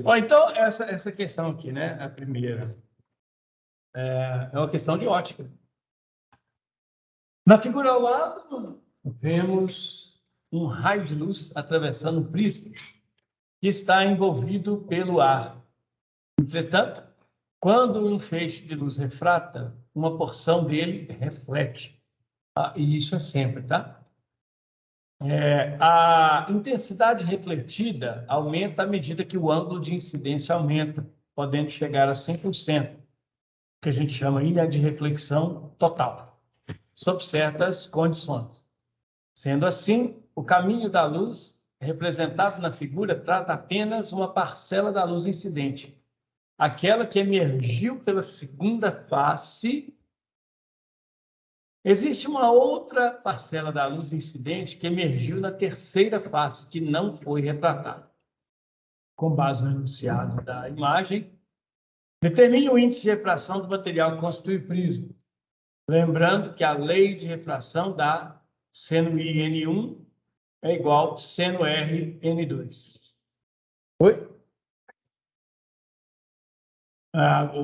Bom, então, essa questão aqui, né? A primeira. É uma questão de ótica. Na figura ao lado, vemos um raio de luz atravessando um prisma que está envolvido pelo ar. Entretanto, quando um feixe de luz refrata, uma porção dele reflete. E isso é sempre, tá? A intensidade refletida aumenta à medida que o ângulo de incidência aumenta, podendo chegar a 100%, que a gente chama ilha de reflexão total, sob certas condições. Sendo assim, o caminho da luz, representado na figura, trata apenas uma parcela da luz incidente, aquela que emergiu pela segunda face. Existe uma outra parcela da luz incidente que emergiu na terceira face, que não foi retratada. Com base no enunciado da imagem, determine o índice de refração do material que constitui o prisma. Lembrando que a lei de refração dá seno I N1 é igual a seno R N2. Oi?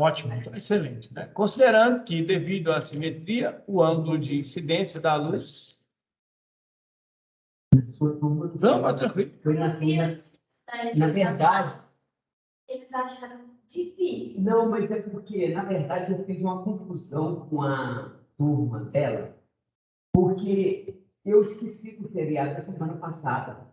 Ótimo, excelente. Né? Considerando que, devido à simetria, o ângulo de incidência da luz... Não, tranquilo. Na verdade... Eles acharam difícil. Não, mas é porque, na verdade, eu fiz uma confusão com a turma dela, porque eu esqueci do feriado da semana passada.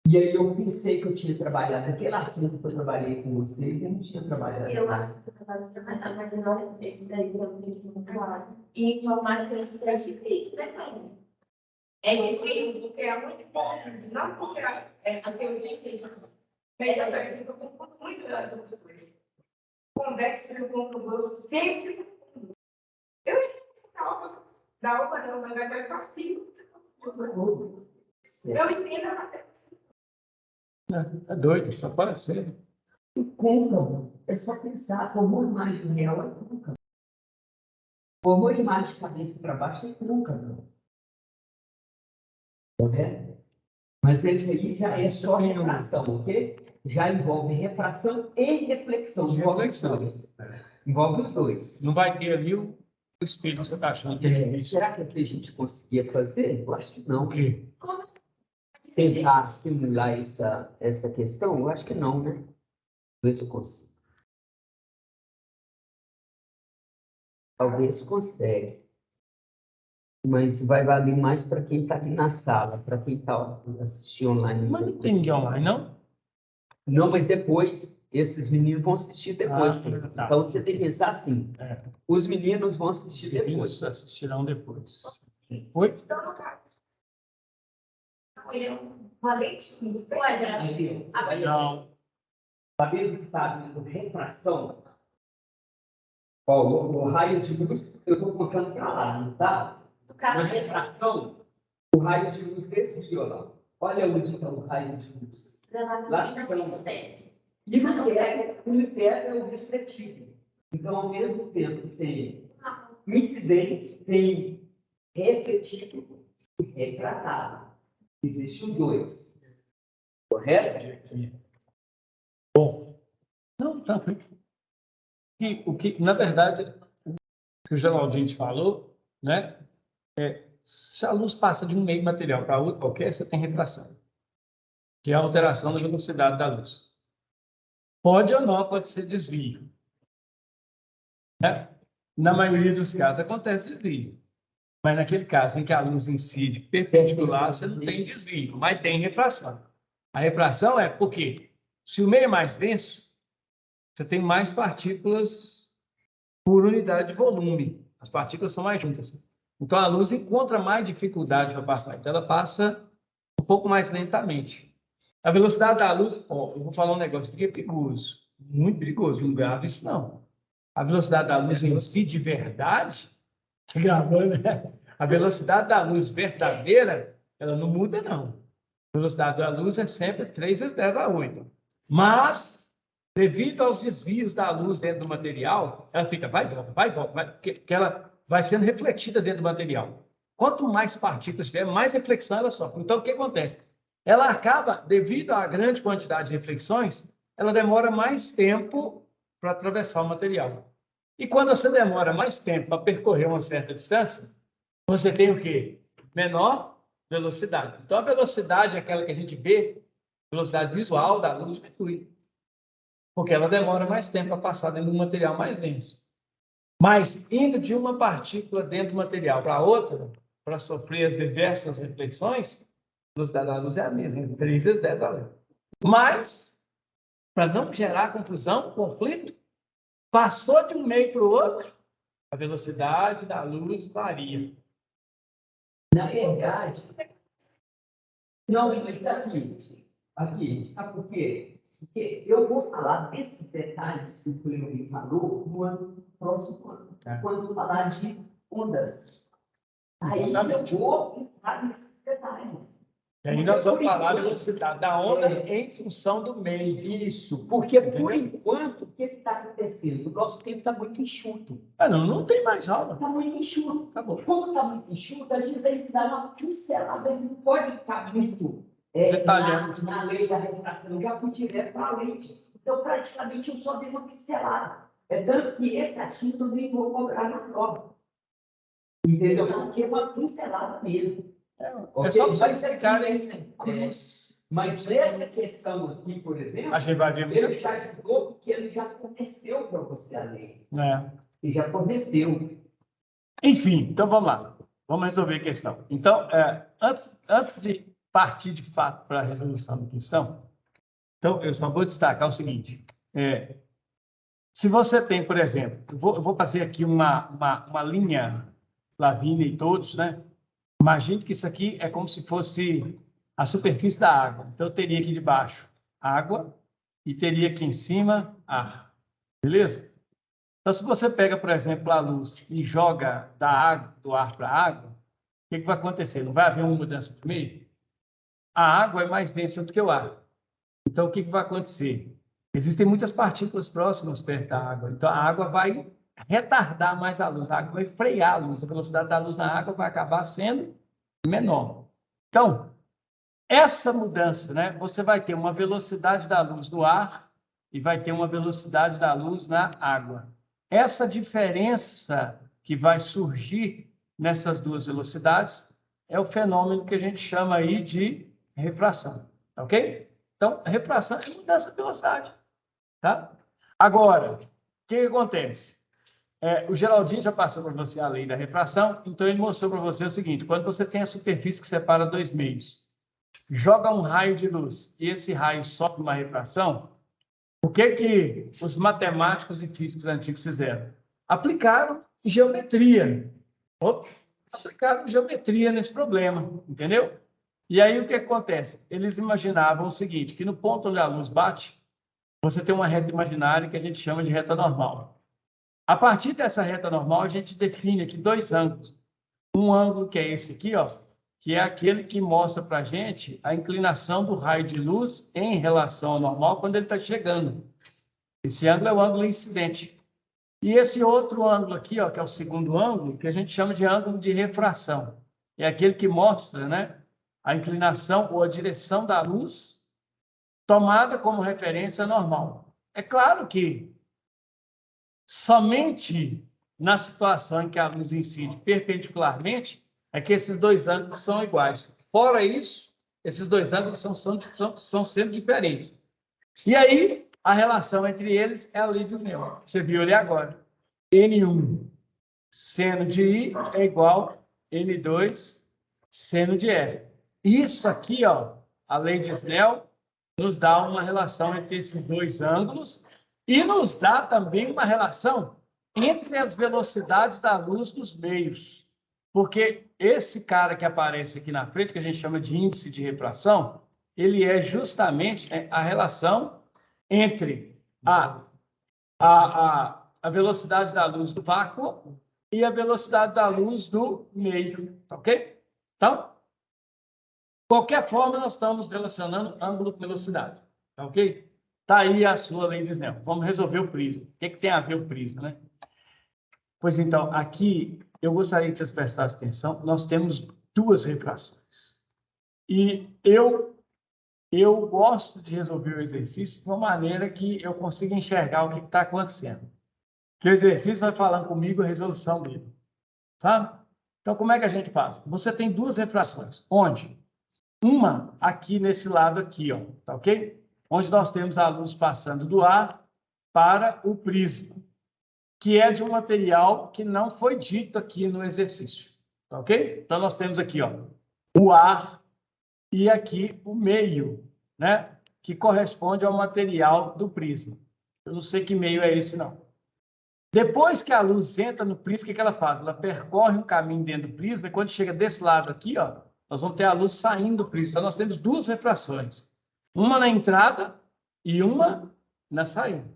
E aí eu pensei que eu tinha trabalhado aquele assunto que eu trabalhei com você e eu não tinha trabalhado. Eu acho que eu trabalho, mas não esse daí para mim claro. E informática é difícil, né, mãe? É difícil porque é muito bom, não porque a teoria científica. Veja, por exemplo, eu confundo muito as outras coisas. Convexo e o controle sempre confundo. Eu da aula não, mas vai fácil. Eu entendo a matéria. É doido, só pode ser. O côncavo é só pensar, formou imagem real é côncavo. Formou imagem de cabeça para baixo é côncavo. Correto? Mas esse aí já é só refração, ok? Já envolve refração e reflexão. Envolve os dois. Envolve os dois. Não vai ter ali o espelho que você está achando que é isso. Será que a gente conseguia fazer? Eu acho que não. O quê? Tentar simular essa questão? Eu acho que não, né? Talvez eu consiga. Talvez consegue. Mas vai valer mais para quem está aqui na sala, para quem está assistindo online. Mas não tem ninguém online, não? Não, mas depois, esses meninos vão assistir depois. Tá. Então você tem que pensar assim: os meninos vão assistir Os depois. meninos assistirão depois. Oi? Então, no caso, uma leitinha. Não. Sabendo que está havendo refração, ó, o raio de luz, eu estou contando para lá, não tá? Na refração, o raio de luz desvia lá. Olha onde está o raio de luz. Lá está. E no teto é o refletido. Então, ao mesmo tempo, tem incidente, tem refletido e retratado. Existem os dois. Correto? Bom. Não, tranquilo. Na verdade, o que o Geraldinho falou, né? Se a luz passa de um meio material para outro qualquer, você tem refração, que é a alteração da velocidade da luz. Pode ou não, pode ser desvio. Né? Na maioria dos casos acontece desvio. Mas naquele caso em que a luz incide perpendicular, você não tem desvio, mas tem refração. A refração é porque, se o meio é mais denso, você tem mais partículas por unidade de volume. As partículas são mais juntas. Então, a luz encontra mais dificuldade para passar. Então, ela passa um pouco mais lentamente. A velocidade da luz... eu vou falar um negócio que é perigoso. Muito perigoso. Não grava isso, não. A velocidade da luz em si, de verdade... Está gravando, né? A velocidade da luz verdadeira, ela não muda, não. A velocidade da luz é sempre 3 vezes 10 a 8. Mas, devido aos desvios da luz dentro do material, ela fica, vai e volta, porque ela vai sendo refletida dentro do material. Quanto mais partículas tiver, mais reflexão ela sofre. Então, o que acontece? ela acaba, devido à grande quantidade de reflexões, ela demora mais tempo para atravessar o material. E quando você demora mais tempo para percorrer uma certa distância, você tem o quê? Menor velocidade. Então, a velocidade é aquela que a gente vê, velocidade visual da luz diminui, porque ela demora mais tempo para passar dentro de um material mais denso. Mas, indo de uma partícula dentro do material para outra, para sofrer as diversas reflexões, a velocidade da luz é a mesma, entre 3 vezes 10 valeu. Mas, para não gerar confusão, conflito, passou de um meio para o outro, a velocidade da luz varia. Na verdade, não, mas aqui, sabe por quê? Porque eu vou falar desses detalhes que o Cleber falou no próximo ano, quando eu falar de ondas. Aí eu vou entrar nesses detalhes. E aí nós vamos falar da velocidade da onda em função do meio. Isso, porque por enquanto, o que está acontecendo? O nosso tempo está muito enxuto. Ah, não tem mais aula. Está muito enxuto. Acabou. Como está muito enxuto, a gente tem que dar uma pincelada, a gente não pode ficar muito Detalhando. na lei da refração. Eu já fui direto para a lente. Então, praticamente, eu só dei uma pincelada. É tanto que esse assunto eu nem vou cobrar na prova. Entendeu? Porque é uma pincelada mesmo. É só para vocês ficarem mas nessa questão aqui, por exemplo, a gente vai ver ele já ajudou porque ele já forneceu para você a lei. Ele já forneceu. Enfim, então vamos lá. Vamos resolver a questão. Então, antes de partir de fato para a resolução da questão, então eu só vou destacar o seguinte. Se você tem, por exemplo, eu vou fazer aqui uma linha Lavínia e todos, né? Imagine que isso aqui é como se fosse a superfície da água. Então, eu teria aqui debaixo água e teria aqui em cima ar. Beleza? Então, se você pega, por exemplo, a luz e joga do ar para a água, o que vai acontecer? Não vai haver uma mudança de meio? A água é mais densa do que o ar. Então, o que vai acontecer? Existem muitas partículas próximas perto da água. Então, a água vai retardar mais a luz. A água vai frear a luz. A velocidade da luz na água vai acabar sendo menor. Então, essa mudança, né? Você vai ter uma velocidade da luz no ar e vai ter uma velocidade da luz na água. Essa diferença que vai surgir nessas duas velocidades é o fenômeno que a gente chama aí de refração, ok? Então, a refração é mudança de velocidade, tá? Agora, o que acontece? O Geraldinho já passou para você a lei da refração, então ele mostrou para você o seguinte: quando você tem a superfície que separa dois meios, joga um raio de luz e esse raio sofre uma refração, o que os matemáticos e físicos antigos fizeram? Aplicaram geometria. Aplicaram geometria nesse problema, entendeu? E aí o que acontece? Eles imaginavam o seguinte, que no ponto onde a luz bate, você tem uma reta imaginária que a gente chama de reta normal. A partir dessa reta normal, a gente define aqui dois ângulos. Um ângulo que é esse aqui, ó, que é aquele que mostra para a gente a inclinação do raio de luz em relação ao normal quando ele está chegando. Esse ângulo é o ângulo incidente. E esse outro ângulo aqui, ó, que é o segundo ângulo, que a gente chama de ângulo de refração. É aquele que mostra, né, a inclinação ou a direção da luz tomada como referência normal. É claro que somente na situação em que a luz incide perpendicularmente é que esses dois ângulos são iguais. Fora isso, esses dois ângulos são sempre diferentes. E aí, a relação entre eles é a lei de Snell. Você viu ali agora. N1 seno de I é igual a N2 seno de F. Isso aqui, ó, a lei de Snell, nos dá uma relação entre esses dois ângulos e nos dá também uma relação entre as velocidades da luz dos meios. Porque esse cara que aparece aqui na frente, que a gente chama de índice de refração, ele é justamente a relação entre a velocidade da luz do vácuo e a velocidade da luz do meio, ok? Então, qualquer forma, nós estamos relacionando ângulo com velocidade, tá ok? Está aí a sua lei de Snell. Vamos resolver o prisma. O que tem a ver o prisma, né? Pois então, aqui, eu gostaria que vocês prestassem atenção, nós temos duas refrações. E eu eu gosto de resolver o exercício de uma maneira que eu consiga enxergar o que está acontecendo. Que o exercício vai falando comigo a resolução dele, sabe? Então, como é que a gente faz? Você tem duas refrações. Onde? Uma aqui nesse lado aqui, ó, tá ok? Onde nós temos a luz passando do ar para o prisma, que é de um material que não foi dito aqui no exercício, tá ok? Então, nós temos aqui, ó, o ar e aqui o meio, né? Que corresponde ao material do prisma. Eu não sei que meio é esse, não. Depois que a luz entra no prisma, o que ela faz? Ela percorre um caminho dentro do prisma e quando chega desse lado aqui, ó, nós vamos ter a luz saindo do prisma. Então, nós temos duas refrações. Uma na entrada e uma na saída.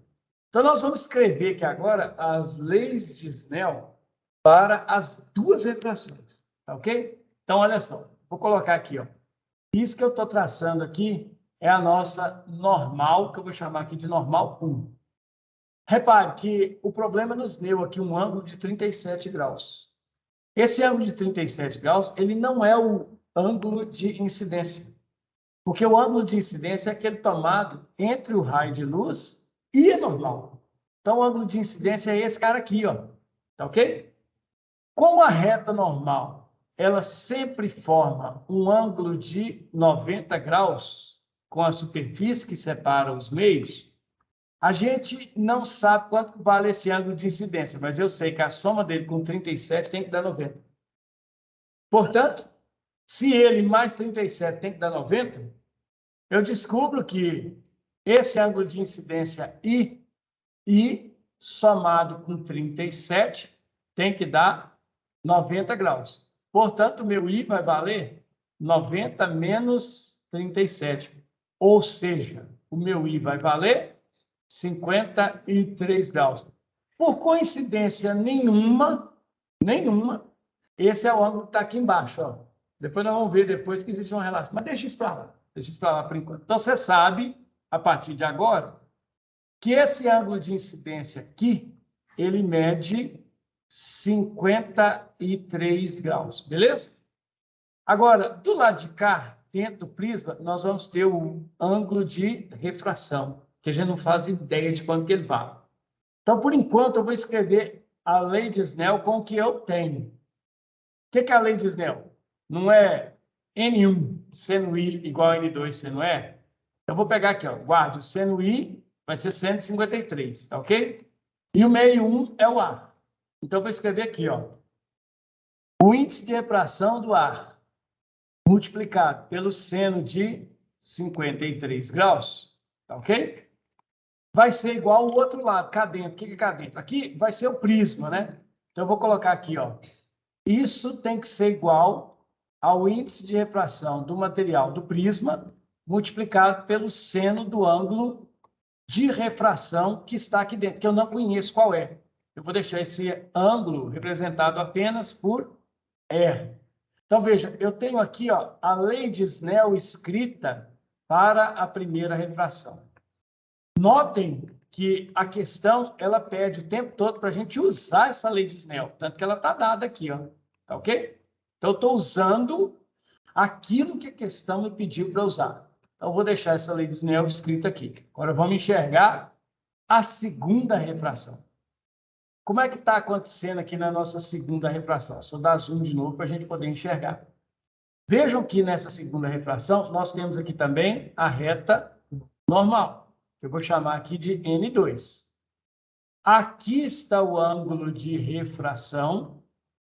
Então, nós vamos escrever aqui agora as leis de Snell para as duas refrações. Tá ok? Então, olha só. Vou colocar aqui, ó. Isso que eu estou traçando aqui é a nossa normal, que eu vou chamar aqui de normal 1. Repare que o problema nos deu aqui um ângulo de 37 graus. Esse ângulo de 37 graus, ele não é o ângulo de incidência. Porque o ângulo de incidência é aquele tomado entre o raio de luz e a normal. Então, o ângulo de incidência é esse cara aqui, ó. Tá ok? Como a reta normal, ela sempre forma um ângulo de 90 graus com a superfície que separa os meios, a gente não sabe quanto vale esse ângulo de incidência, mas eu sei que a soma dele com 37 tem que dar 90. Portanto, se ele mais 37 tem que dar 90, eu descubro que esse ângulo de incidência I somado com 37 tem que dar 90 graus. Portanto, o meu I vai valer 90 menos 37. Ou seja, o meu I vai valer 53 graus. Por coincidência nenhuma, esse é o ângulo que está aqui embaixo. Ó. Depois nós vamos ver depois que existe uma relação. Mas deixa isso para lá por enquanto. Então, você sabe, a partir de agora, que esse ângulo de incidência aqui, ele mede 53 graus, beleza? Agora, do lado de cá, dentro do prisma, nós vamos ter o ângulo de refração, que a gente não faz ideia de quanto que ele vale. Então, por enquanto, eu vou escrever a lei de Snell com o que eu tenho. O que é a lei de Snell? Não é N1 seno I igual a N2 seno E? Eu vou pegar aqui, ó, guarde o seno I, vai ser 153, tá ok? E o meio 1 é o ar. Então, eu vou escrever aqui, ó, o índice de refração do ar multiplicado pelo seno de 53 graus, tá ok? Vai ser igual ao outro lado, cá dentro. O que é cá dentro? Aqui vai ser o prisma, né? Então, eu vou colocar aqui, ó. Isso tem que ser igual ao índice de refração do material do prisma multiplicado pelo seno do ângulo de refração que está aqui dentro, que eu não conheço qual é. Eu vou deixar esse ângulo representado apenas por R. Então, veja, eu tenho aqui, ó, a lei de Snell escrita para a primeira refração. Notem que a questão, ela pede o tempo todo para a gente usar essa lei de Snell, tanto que ela está dada aqui, ó, tá ok? Então, eu estou usando aquilo que a questão me pediu para usar. Então, eu vou deixar essa lei de Snell escrita aqui. Agora, vamos enxergar a segunda refração. Como é que está acontecendo aqui na nossa segunda refração? Só dar zoom de novo para a gente poder enxergar. Vejam que nessa segunda refração, nós temos aqui também a reta normal. Eu vou chamar aqui de N2. Aqui está o ângulo de refração.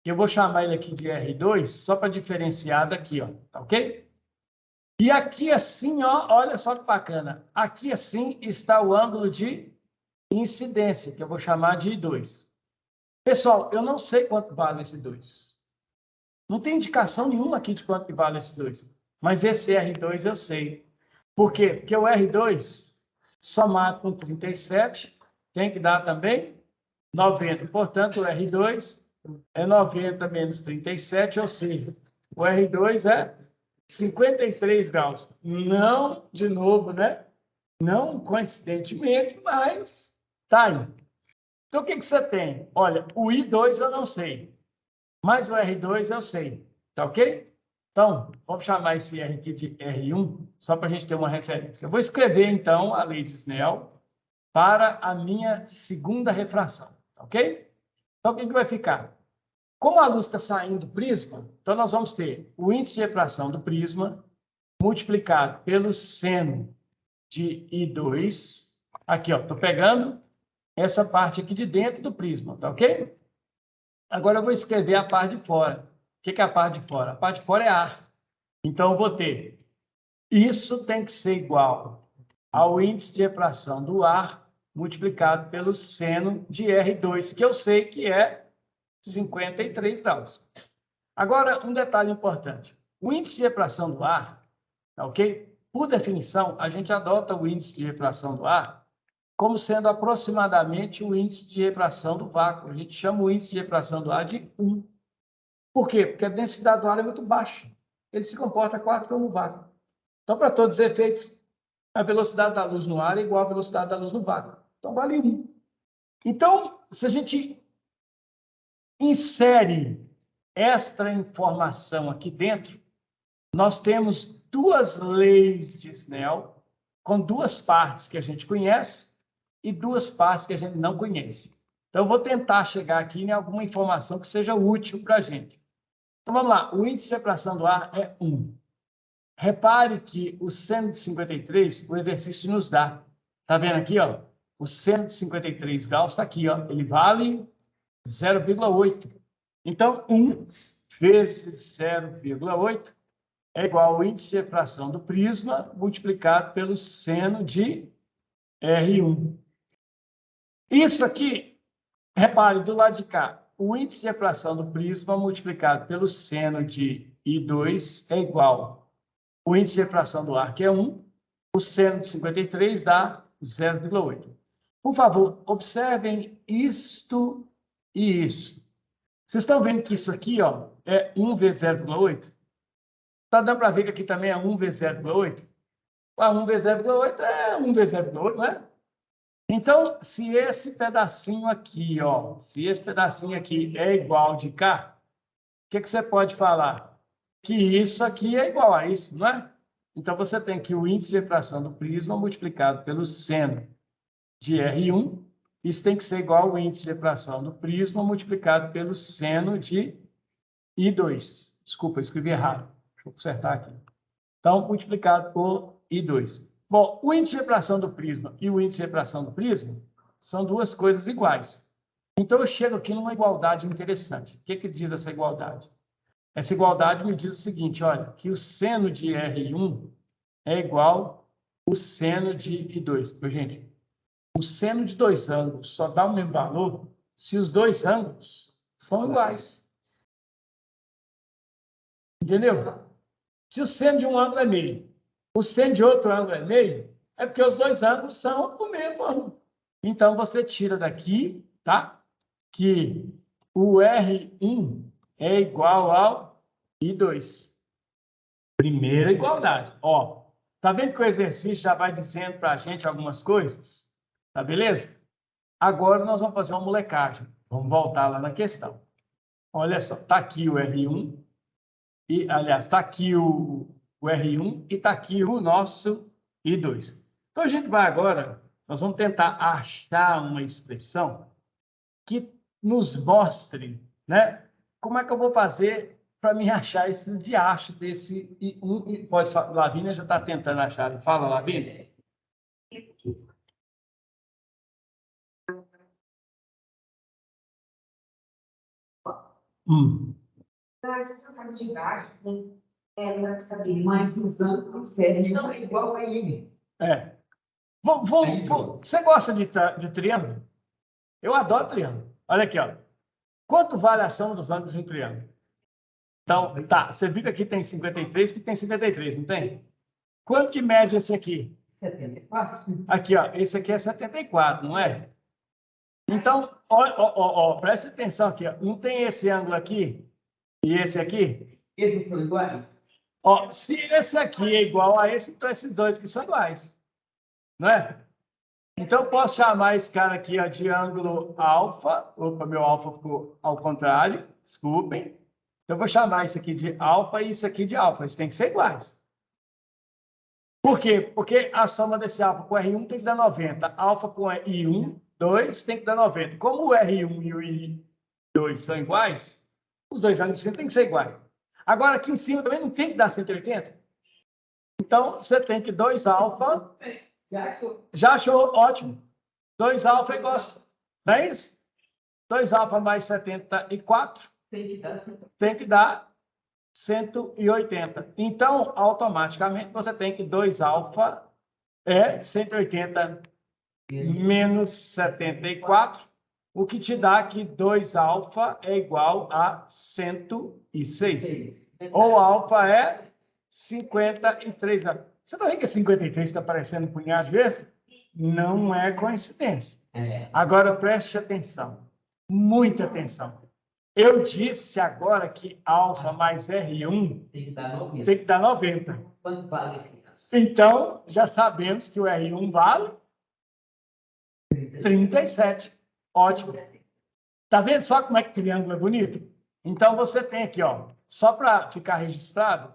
Eu vou chamar ele aqui de R2, só para diferenciar daqui, ó, tá ok? E aqui assim, ó, olha só que bacana. Aqui assim está o ângulo de incidência, que eu vou chamar de I2. Pessoal, eu não sei quanto vale esse 2. Não tem indicação nenhuma aqui de quanto vale esse 2. Mas esse R2 eu sei. Por quê? Porque o R2, somado com 37, tem que dar também 90. Portanto, o R2 é 90 menos 37, ou seja, o R2 é 53 graus. Não, de novo, né? Não coincidentemente, mas tá aí. Então, o que você tem? Olha, o I2 eu não sei, mas o R2 eu sei, tá ok? Então, vamos chamar esse R aqui de R1, só para a gente ter uma referência. Eu vou escrever, então, a lei de Snell para a minha segunda refração, ok? Então, o que vai ficar? Como a luz está saindo do prisma, então nós vamos ter o índice de refração do prisma multiplicado pelo seno de I2. Aqui, ó, estou pegando essa parte aqui de dentro do prisma, tá ok? Agora eu vou escrever a parte de fora. O que é a parte de fora? A parte de fora é ar. Então, eu vou ter isso tem que ser igual ao índice de refração do ar multiplicado pelo seno de R2, que eu sei que é 53 graus. Agora, um detalhe importante. O índice de refração do ar, tá ok? Por definição, a gente adota o índice de refração do ar como sendo aproximadamente o índice de refração do vácuo. A gente chama o índice de refração do ar de 1. Por quê? Porque a densidade do ar é muito baixa. Ele se comporta quase como vácuo. Então, para todos os efeitos, a velocidade da luz no ar é igual à velocidade da luz no vácuo. Então, vale 1. Então, se a gente insere esta informação aqui dentro, nós temos duas leis de Snell, com duas partes que a gente conhece e duas partes que a gente não conhece. Então, eu vou tentar chegar aqui em alguma informação que seja útil para a gente. Então, vamos lá. O índice de refração do ar é 1. Repare que o seno de 53, o exercício nos dá. Está vendo aqui, ó? O seno de 53 graus está aqui, ó. Ele vale 0,8. Então, 1 vezes 0,8 é igual ao índice de refração do prisma multiplicado pelo seno de R1. Isso aqui, repare, do lado de cá, o índice de refração do prisma multiplicado pelo seno de I2 é igual ao índice de refração do ar, que é 1, o seno de 53 dá 0,8. Por favor, observem isto e isso. Vocês estão vendo que isso aqui, ó, é 1 vezes 0,8? Está dando para ver que aqui também é 1 vezes 0,8? 1 vezes 0,8 é 1 vezes 0,8, não é? Então, se esse pedacinho aqui, ó, se esse pedacinho aqui é igual de cá, o que você pode falar? Que isso aqui é igual a isso, não é? Então, você tem que o índice de refração do prisma multiplicado pelo seno de R1, isso tem que ser igual ao índice de refração do prisma multiplicado pelo seno de I2. Desculpa, eu escrevi errado. Deixa eu consertar aqui. Então, multiplicado por I2. Bom, o índice de refração do prisma e o índice de refração do prisma são duas coisas iguais. Então, eu chego aqui numa igualdade interessante. O que diz essa igualdade? Essa igualdade me diz o seguinte, olha, que o seno de R1 é igual ao seno de I2. Gente, o seno de dois ângulos só dá o mesmo valor se os dois ângulos são iguais. Entendeu? Se o seno de um ângulo é meio, o seno de outro ângulo é meio, é porque os dois ângulos são o mesmo ângulo. Então, você tira daqui, tá? Que o R1 é igual ao I2. Primeira igualdade. Ó, tá vendo que o exercício já vai dizendo para a gente algumas coisas? Tá beleza? Agora nós vamos fazer uma molecagem. Vamos voltar lá na questão. Olha só, tá aqui o R1. E, aliás, está aqui o R1 e está aqui o nosso I2. Então, a gente vai agora, nós vamos tentar achar uma expressão que nos mostre, né, como é que eu vou fazer para me achar esses diachos desse I1. Pode falar, Lavínia já está tentando achar. Fala, Lavínia. Essa questão de baixo, para saber, mas usando o sério, não é igual a ele. É. Você gosta de triângulo? Eu adoro triângulo. Olha aqui, ó. Quanto vale a soma dos ângulos de um triângulo? Então, tá. Você viu que aqui tem 53, que tem 53, não tem? Quanto que mede esse aqui? 74. Aqui, ó. Esse aqui é 74, não é? Então, preste atenção aqui, ó. Não tem esse ângulo aqui e esse aqui? Eles são iguais? Ó, se esse aqui é igual a esse, então esses dois aqui são iguais. Não é? Então, eu posso chamar esse cara aqui, ó, de ângulo alfa. Opa, meu alfa ficou ao contrário. Desculpem. Eu vou chamar isso aqui de alfa e isso aqui de alfa. Eles têm que ser iguais. Por quê? Porque a soma desse alfa com R1 tem que dar 90. Alfa com I1, 2, tem que dar 90. Como o R1 e o I2 são iguais, os dois ângulos de cima têm que ser iguais. Agora, aqui em cima também não tem que dar 180. Então, você tem que 2 alfa... Já achou? Ótimo. 2 alfa é igual a... Não é isso? 2 alfa mais 74 tem que dar 180. Então, automaticamente, você tem que 2 alfa é 180 menos 74, o que te dá que 2 alfa é igual a 106. Ou alfa é 53. Você está vendo que 53 está aparecendo um punhado de vezes? Não é coincidência. Agora, preste atenção. Muita atenção. Eu disse agora que alfa mais R1 tem que dar 90. Quanto vale isso? Então, já sabemos que o R1 vale 37. Ótimo. Tá vendo só como é que triângulo é bonito? Então, você tem aqui, ó, só para ficar registrado,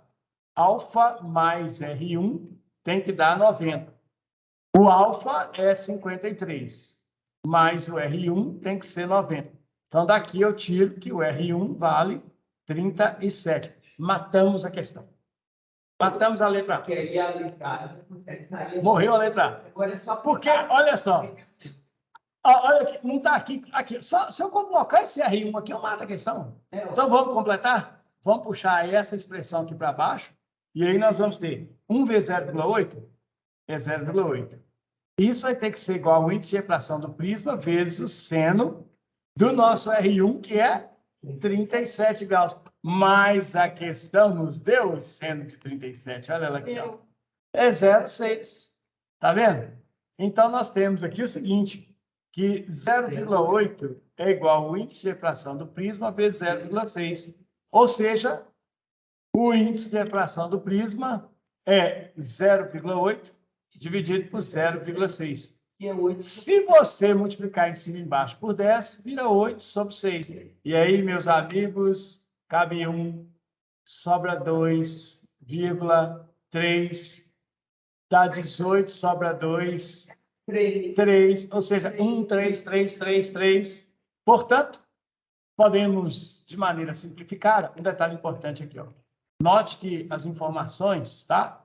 alfa mais R1 tem que dar 90. O alfa é 53, mais o R1 tem que ser 90. Então, daqui eu tiro que o R1 vale 37. Matamos a questão. Matamos a letra A. Porque aí a letra consegue sair. Morreu a letra A. Agora é só Porque, olha só, olha aqui, não está aqui, aqui. Só, se eu colocar esse R1 aqui, eu mato a questão. Então, vamos completar? Vamos puxar essa expressão aqui para baixo, e aí nós vamos ter 1 vezes 0,8 é 0,8. Isso vai ter que ser igual ao índice de refração do prisma vezes o seno do nosso R1, que é 37 graus. Mas a questão nos deu o seno de 37. Olha ela aqui, ó. É 0,6. Tá vendo? Então, nós temos aqui o seguinte, que 0,8 é igual ao índice de refração do prisma vezes 0,6. Ou seja, o índice de refração do prisma é 0,8 dividido por 0,6. Se você multiplicar em cima e embaixo por 10, vira 8 sobre 6. E aí, meus amigos, cabe 1, sobra 2,3, dá 18, sobra 2, 3, ou seja, 1, 3, 3, 3, 3. Portanto, podemos, de maneira simplificada, um detalhe importante aqui, ó. Note que as informações, tá?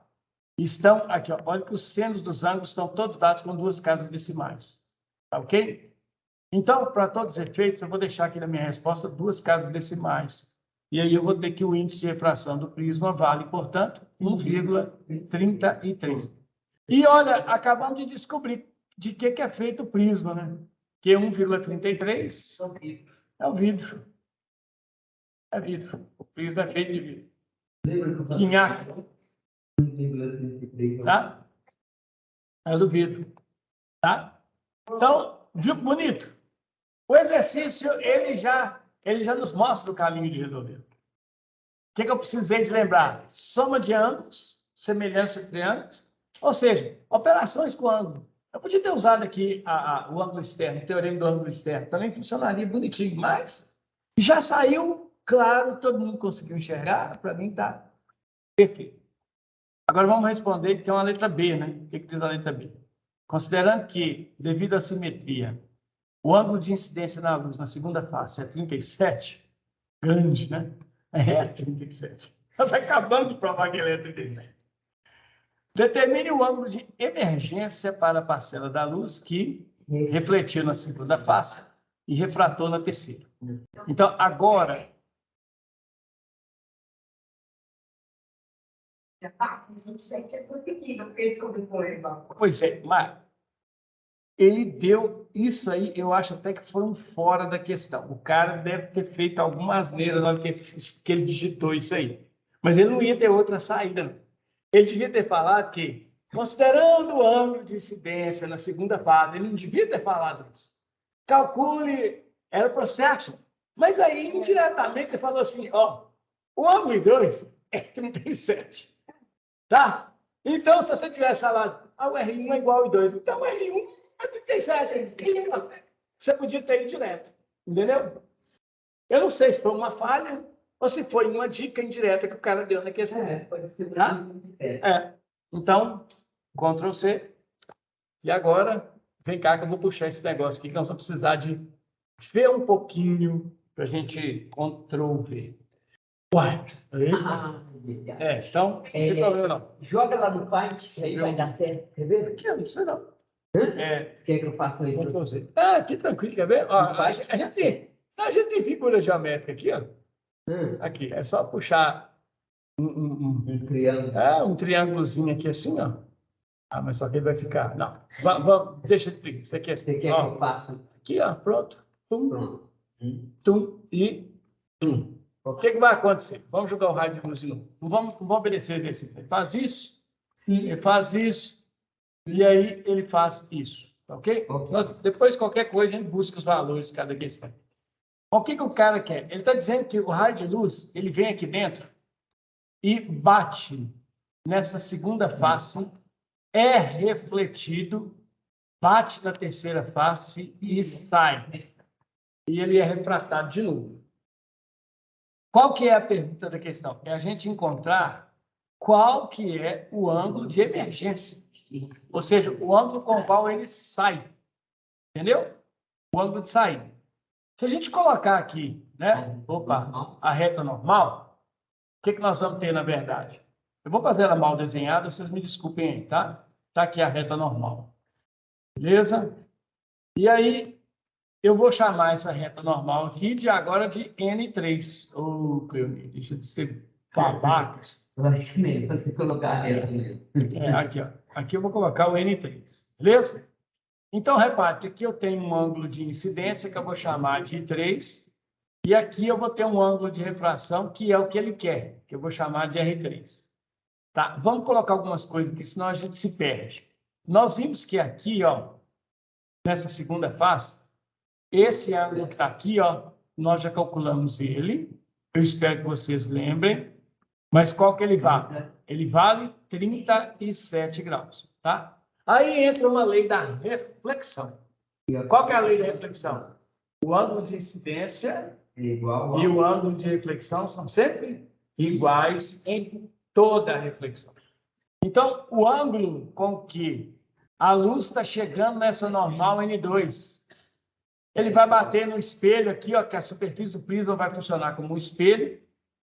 Estão aqui, ó. Olha que os senos dos ângulos estão todos dados com 2 casas decimais. Tá ok? Então, para todos os efeitos, eu vou deixar aqui na minha resposta 2 casas decimais. E aí eu vou ter que o índice de refração do prisma vale, portanto, 1,33. E olha, acabamos de descobrir de que é feito o prisma, né? Que 1,33 é o vidro. É vidro. O prisma é feito de vidro. Quinhaca. Tá? É do vidro. Tá? Então, viu que bonito? O exercício, ele já nos mostra o caminho de resolver. O que eu precisei de lembrar? Soma de ângulos, semelhança entre ângulos, ou seja, operações com ângulo. Eu podia ter usado aqui o ângulo externo, o teorema do ângulo externo, também funcionaria bonitinho, mas já saiu claro, todo mundo conseguiu enxergar, para mim está perfeito. Agora vamos responder que tem uma letra B, né? O que diz a letra B? Considerando que, devido à simetria, o ângulo de incidência na luz na segunda face é 37, grande, né? É 37. Nós acabamos de provar que ele é 37. Determine o ângulo de emergência para a parcela da luz que refletiu na segunda face e refratou na terceira. Então, agora... Pois é, mas ele deu isso aí, eu acho até que foi um fora da questão. O cara deve ter feito alguma asneira na hora que ele digitou isso aí. Mas ele não ia ter outra saída. Ele devia ter falado que, considerando o ângulo de incidência na segunda fase, ele não devia ter falado isso. Calcule, era processo. Mas aí, indiretamente, ele falou assim, ó, o ângulo de 2 é 37. Tá? Então, se você tivesse falado, o R1 é igual a 2, então o R1 é 37. Você podia ter ido direto. Entendeu? Eu não sei se foi uma falha ou se foi uma dica indireta que o cara deu na questão. Pode ser. Tá? Então, Ctrl C. E agora, vem cá que eu vou puxar esse negócio aqui, que nós vamos precisar de ver um pouquinho para a gente Ctrl V. Uai, então, não tem problema não. Joga lá no Paint, que aí vai dar certo. Quer ver? Aqui, não precisa não. Quer que eu faça aí? Ctrl Z. Aqui tranquilo, quer ver? Ó, a gente tem figura geométrica aqui, ó. Aqui, é só puxar Um triângulo. um triângulozinho aqui assim, ó. Mas só que ele vai ficar. Não, deixa ele preguiça. Isso aqui é assim. Você quer que eu faça? Aqui, ó, pronto. Tum, Pronto. tum e tum. O que vai acontecer? Vamos jogar o raio de luz de novo. Não vamos obedecer o exercício. Ele faz isso, Sim. ele faz isso, e aí ele faz isso. Ok? Depois, qualquer coisa, a gente busca os valores de cada questão. O que o cara quer? Ele está dizendo que o raio de luz, ele vem aqui dentro e bate nessa segunda face, é refletido, bate na terceira face e sai. E ele é refratado de novo. Qual que é a pergunta da questão? É a gente encontrar qual que é o ângulo de emergência. Ou seja, o ângulo com o qual ele sai. Entendeu? O ângulo de saída. Se a gente colocar aqui, né? A reta normal, o que nós vamos ter, na verdade? Eu vou fazer ela mal desenhada, vocês me desculpem aí, tá? Tá aqui a reta normal. Beleza? E aí, eu vou chamar essa reta normal aqui de agora de N3. Cleonir, deixa de ser babaca. Eu acho que mesmo, você colocar a reta mesmo. Aqui, ó. Aqui eu vou colocar o N3. Beleza? Então, repare que aqui eu tenho um ângulo de incidência que eu vou chamar de I3. E aqui eu vou ter um ângulo de refração que é o que ele quer, que eu vou chamar de R3. Tá? Vamos colocar algumas coisas aqui, senão a gente se perde. Nós vimos que aqui, ó, nessa segunda face, esse ângulo que está aqui, ó, nós já calculamos ele. Eu espero que vocês lembrem. Mas qual que ele vale? Ele vale 37 graus, tá? Aí entra uma lei da reflexão. Qual que é a lei da reflexão? O ângulo de incidência e o ângulo de reflexão são sempre iguais em toda a reflexão. Então, o ângulo com que a luz está chegando nessa normal N2, ele vai bater no espelho aqui, ó, que a superfície do prisma vai funcionar como um espelho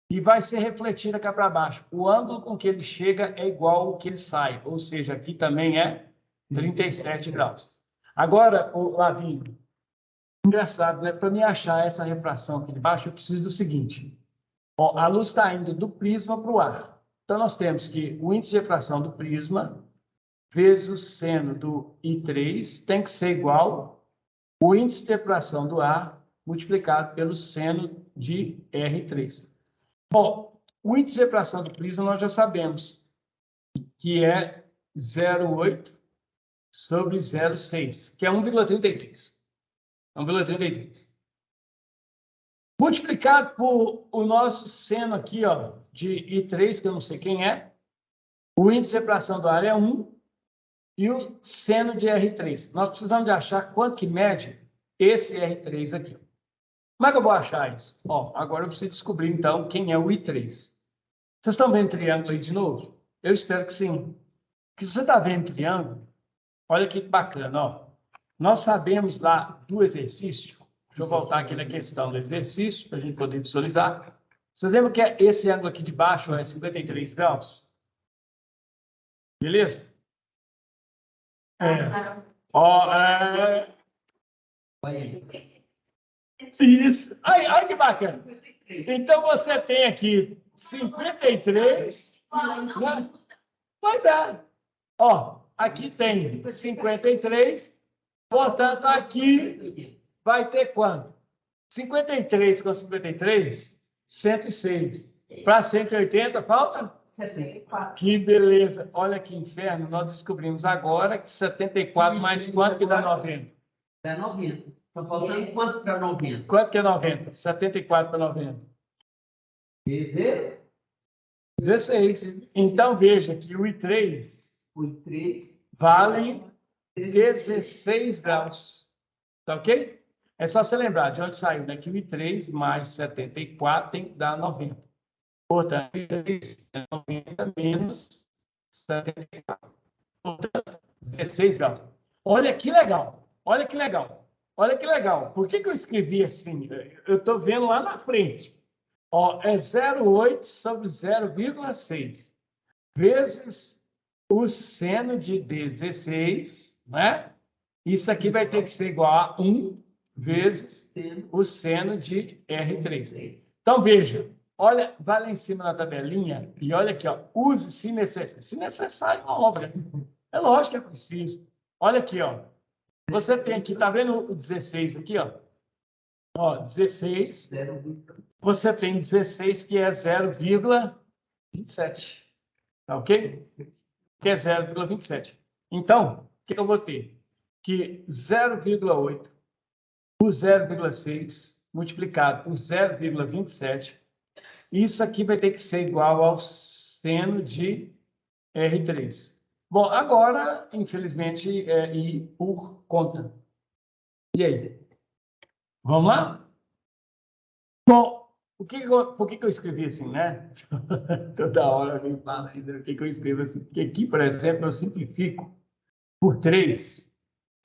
e vai ser refletida cá para baixo. O ângulo com que ele chega é igual ao que ele sai, ou seja, aqui também é 37 graus. Agora, Lavinho, engraçado, né? Para me achar essa refração aqui de baixo, eu preciso do seguinte. Ó, a luz está indo do prisma para o ar. Então, nós temos que o índice de refração do prisma vezes o seno do I3 tem que ser igual ao índice de refração do ar multiplicado pelo seno de R3. Bom, o índice de refração do prisma nós já sabemos que é 0,8 sobre 0,6, que é 1,33. 1,33. Multiplicado por o nosso seno aqui, ó, de I3, que eu não sei quem é, o índice de refração do ar é 1 e o seno de R3. Nós precisamos de achar quanto que mede esse R3 aqui. Como é que eu vou achar isso? Ó, agora eu preciso descobrir, então, quem é o I3. Vocês estão vendo triângulo aí de novo? Eu espero que sim. Porque se você está vendo triângulo, olha que bacana, ó. Nós sabemos lá do exercício, deixa eu voltar aqui na questão do exercício, para a gente poder visualizar. Vocês lembram que esse ângulo aqui de baixo é 53 graus? Beleza? Ó, isso. Ai, que bacana. Então, você tem aqui 53, né? Pois é. Ó, aqui tem 53, portanto, aqui vai ter quanto? 53 com 53, 106. Para 180, falta? 74. Que beleza. Olha que inferno. Nós descobrimos agora que 74 mais quanto que dá 90? Dá 90. Está faltando quanto para 90? Quanto que é 90? 74 para 90. 16. Então, veja que o I3 vale 16 graus. Tá ok? É só você lembrar de onde saiu daqui 3 mais 74 tem que dar 90. Portanto, 3 é 90 menos 74. Portanto, 16 graus. Olha que legal. Olha que legal. Olha que legal. Por que eu escrevi assim? Eu estou vendo lá na frente. Ó, é 0,8 sobre 0,6 vezes o seno de 16, né? Isso aqui vai ter que ser igual a 1 vezes o seno de R3. Então, veja, olha, vai lá em cima na tabelinha e olha aqui, ó, use se necessário. Se necessário, uma obra. É lógico que é preciso. Olha aqui, ó. Você tem aqui, tá vendo o 16 aqui, ó? Ó, 16. Você tem 16 que é 0,27. Tá ok? Que é 0,27. Então, o que eu vou ter? Que 0,8 por 0,6 multiplicado por 0,27, isso aqui vai ter que ser igual ao seno de R3. Bom, agora, infelizmente, é ir por conta. E aí? Vamos lá? Bom, por que eu escrevi assim, né? Toda hora eu falo ainda o que eu escrevo assim. Porque aqui, por exemplo, eu simplifico por 3,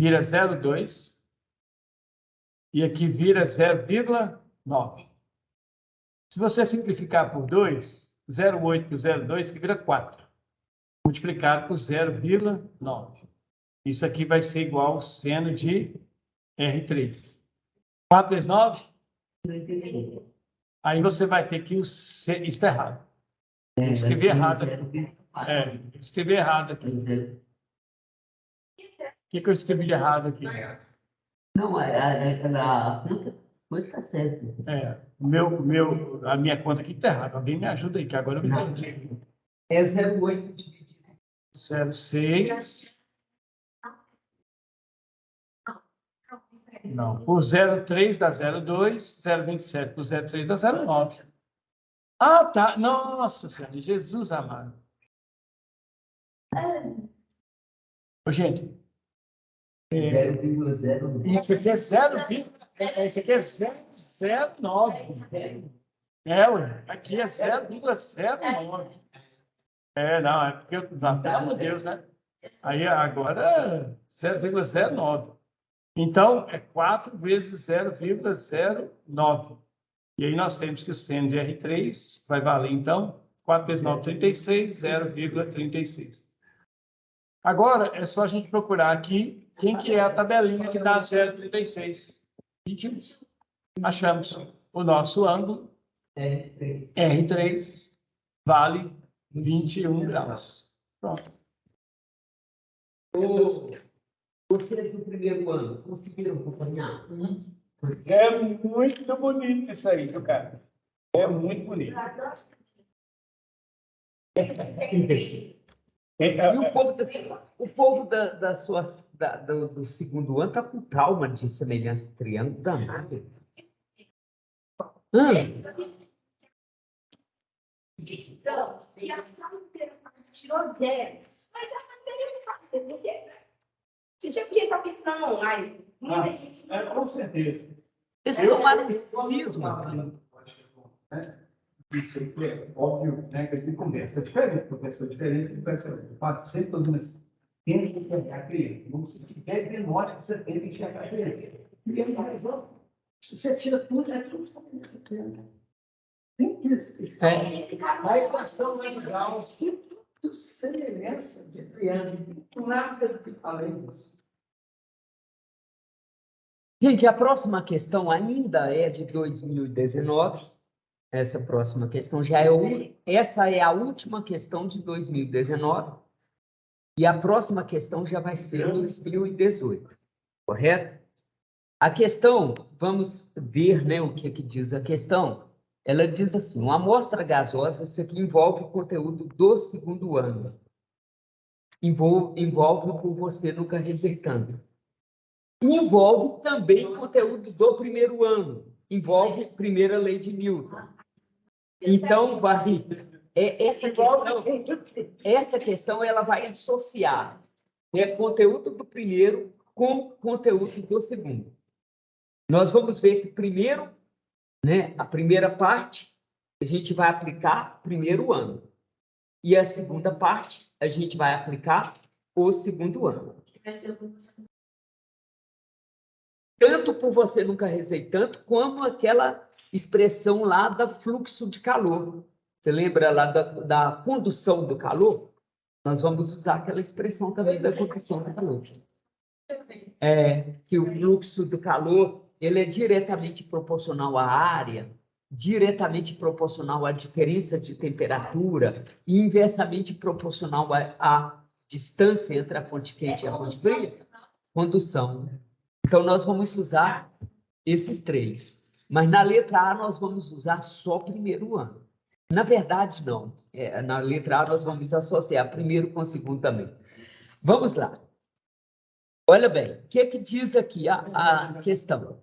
vira 0,2. E aqui vira 0,9. Se você simplificar por 2, 0,8 por 0,2, que vira 4. Multiplicado por 0,9. Isso aqui vai ser igual ao seno de R3. 4 vezes 9? 35. Aí você vai ter que... Isso é errado. Eu escrevi errado aqui. Eu escrevi errado aqui. O que eu escrevi de errado aqui? Não, a conta está certa. A minha conta aqui está errada. Alguém me ajuda aí, que agora eu me perdi. É 0,8 dividido. 0,6. Não. Por 0,3 dá 0,2. 0,27 por 0,3 dá 0,9. Ah, tá. Nossa Senhora, Jesus amado. Ô, gente. 0,09. Isso aqui é 0,09. Ué. Aqui é 0,09. Não, é porque, pelo amor de Deus, né? Aí agora é 0,09. Então, é 4 vezes 0,09. E aí nós temos que o seno de R3 vai valer, então, 4 vezes 9, 36, 0,36. Agora, é só a gente procurar aqui quem que é a tabelinha que dá 0,36. 21. Achamos. O nosso ângulo, R3, vale 21 graus. Pronto. Vocês do primeiro ano conseguiram acompanhar? É muito bonito isso aí, meu cara. É muito bonito. E o povo do segundo ano está com trauma de semelhança triângulo danado. Então, se a sala inteira tirou 0, mas a matéria é fácil, porque se tinha que ir para a piscina online, muita gente não. Com certeza. Eles tomaram um cisma. Isso aqui é óbvio, né? Que ele conversa diferente, professor diferente, professor. Sempre todo mundo assim, tem que enxergar a criança. Se tiver menor, você tem que enxergar a criança. E ele vai dizer, se você tira tudo, é tudo essa criança. Tem que a equação de graus, tudo semelhança de triângulo, nada do que falei disso. Gente, a próxima questão ainda é de 2019. Essa próxima questão essa é a última questão de 2019 e a próxima questão já vai ser 2018, correto? A questão, vamos ver, né, o que diz a questão. Ela diz assim: uma amostra gasosa, isso aqui envolve o conteúdo do segundo ano. Envolve por você nunca resertando. Envolve também o conteúdo do primeiro ano. Envolve a primeira lei de Newton. Então, essa questão ela vai associar conteúdo do primeiro com conteúdo do segundo. Nós vamos ver que primeiro, né, a primeira parte, a gente vai aplicar o primeiro ano. E a segunda parte, a gente vai aplicar o segundo ano. Tanto por você nunca rezei tanto, como aquela expressão lá do fluxo de calor. Você lembra lá da condução do calor? Nós vamos usar aquela expressão também da condução do calor. Que o fluxo do calor ele é diretamente proporcional à área, diretamente proporcional à diferença de temperatura e inversamente proporcional à distância entre a fonte quente e a fonte fria, condução. Então, nós vamos usar esses três. Mas na letra A, nós vamos usar só o primeiro ano. Na verdade, não. Na letra A, nós vamos associar primeiro com o segundo também. Vamos lá. Olha bem, o que diz aqui a questão?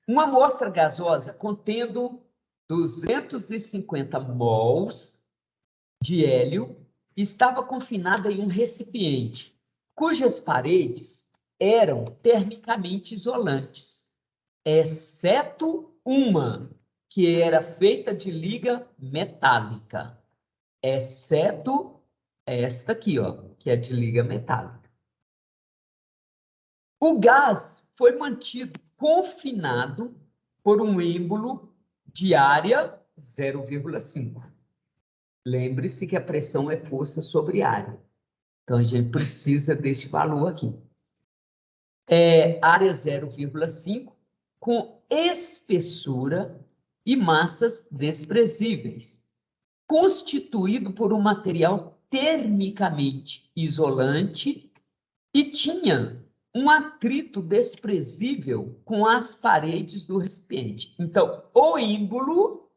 Uma amostra gasosa contendo 250 mols de hélio estava confinada em um recipiente, cujas paredes eram termicamente isolantes, exceto uma, que era feita de liga metálica, exceto esta aqui, ó, que é de liga metálica. O gás foi mantido confinado por um êmbolo de área 0,5. Lembre-se que a pressão é força sobre área. Então, a gente precisa deste valor aqui. Área 0,5 com espessura e massas desprezíveis, constituído por um material termicamente isolante e tinha um atrito desprezível com as paredes do recipiente. Então, o ímbolo,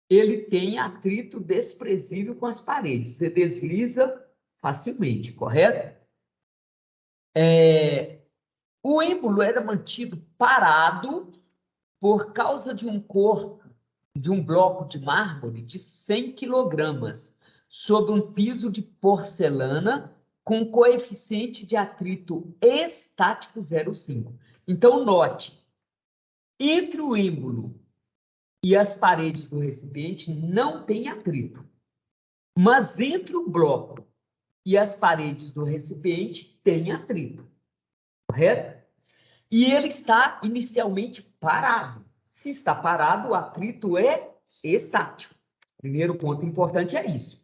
ele tem atrito desprezível com as paredes. Você desliza facilmente, correto? O ímbolo era mantido parado por causa de um corpo, de um bloco de mármore de 100 quilogramas, sob um piso de porcelana com coeficiente de atrito estático 0,5. Então, note, entre o ímbolo e as paredes do recipiente não tem atrito, mas entre o bloco e as paredes do recipiente tem atrito, correto? E ele está inicialmente parado. Se está parado, o atrito é estático. Primeiro ponto importante é isso.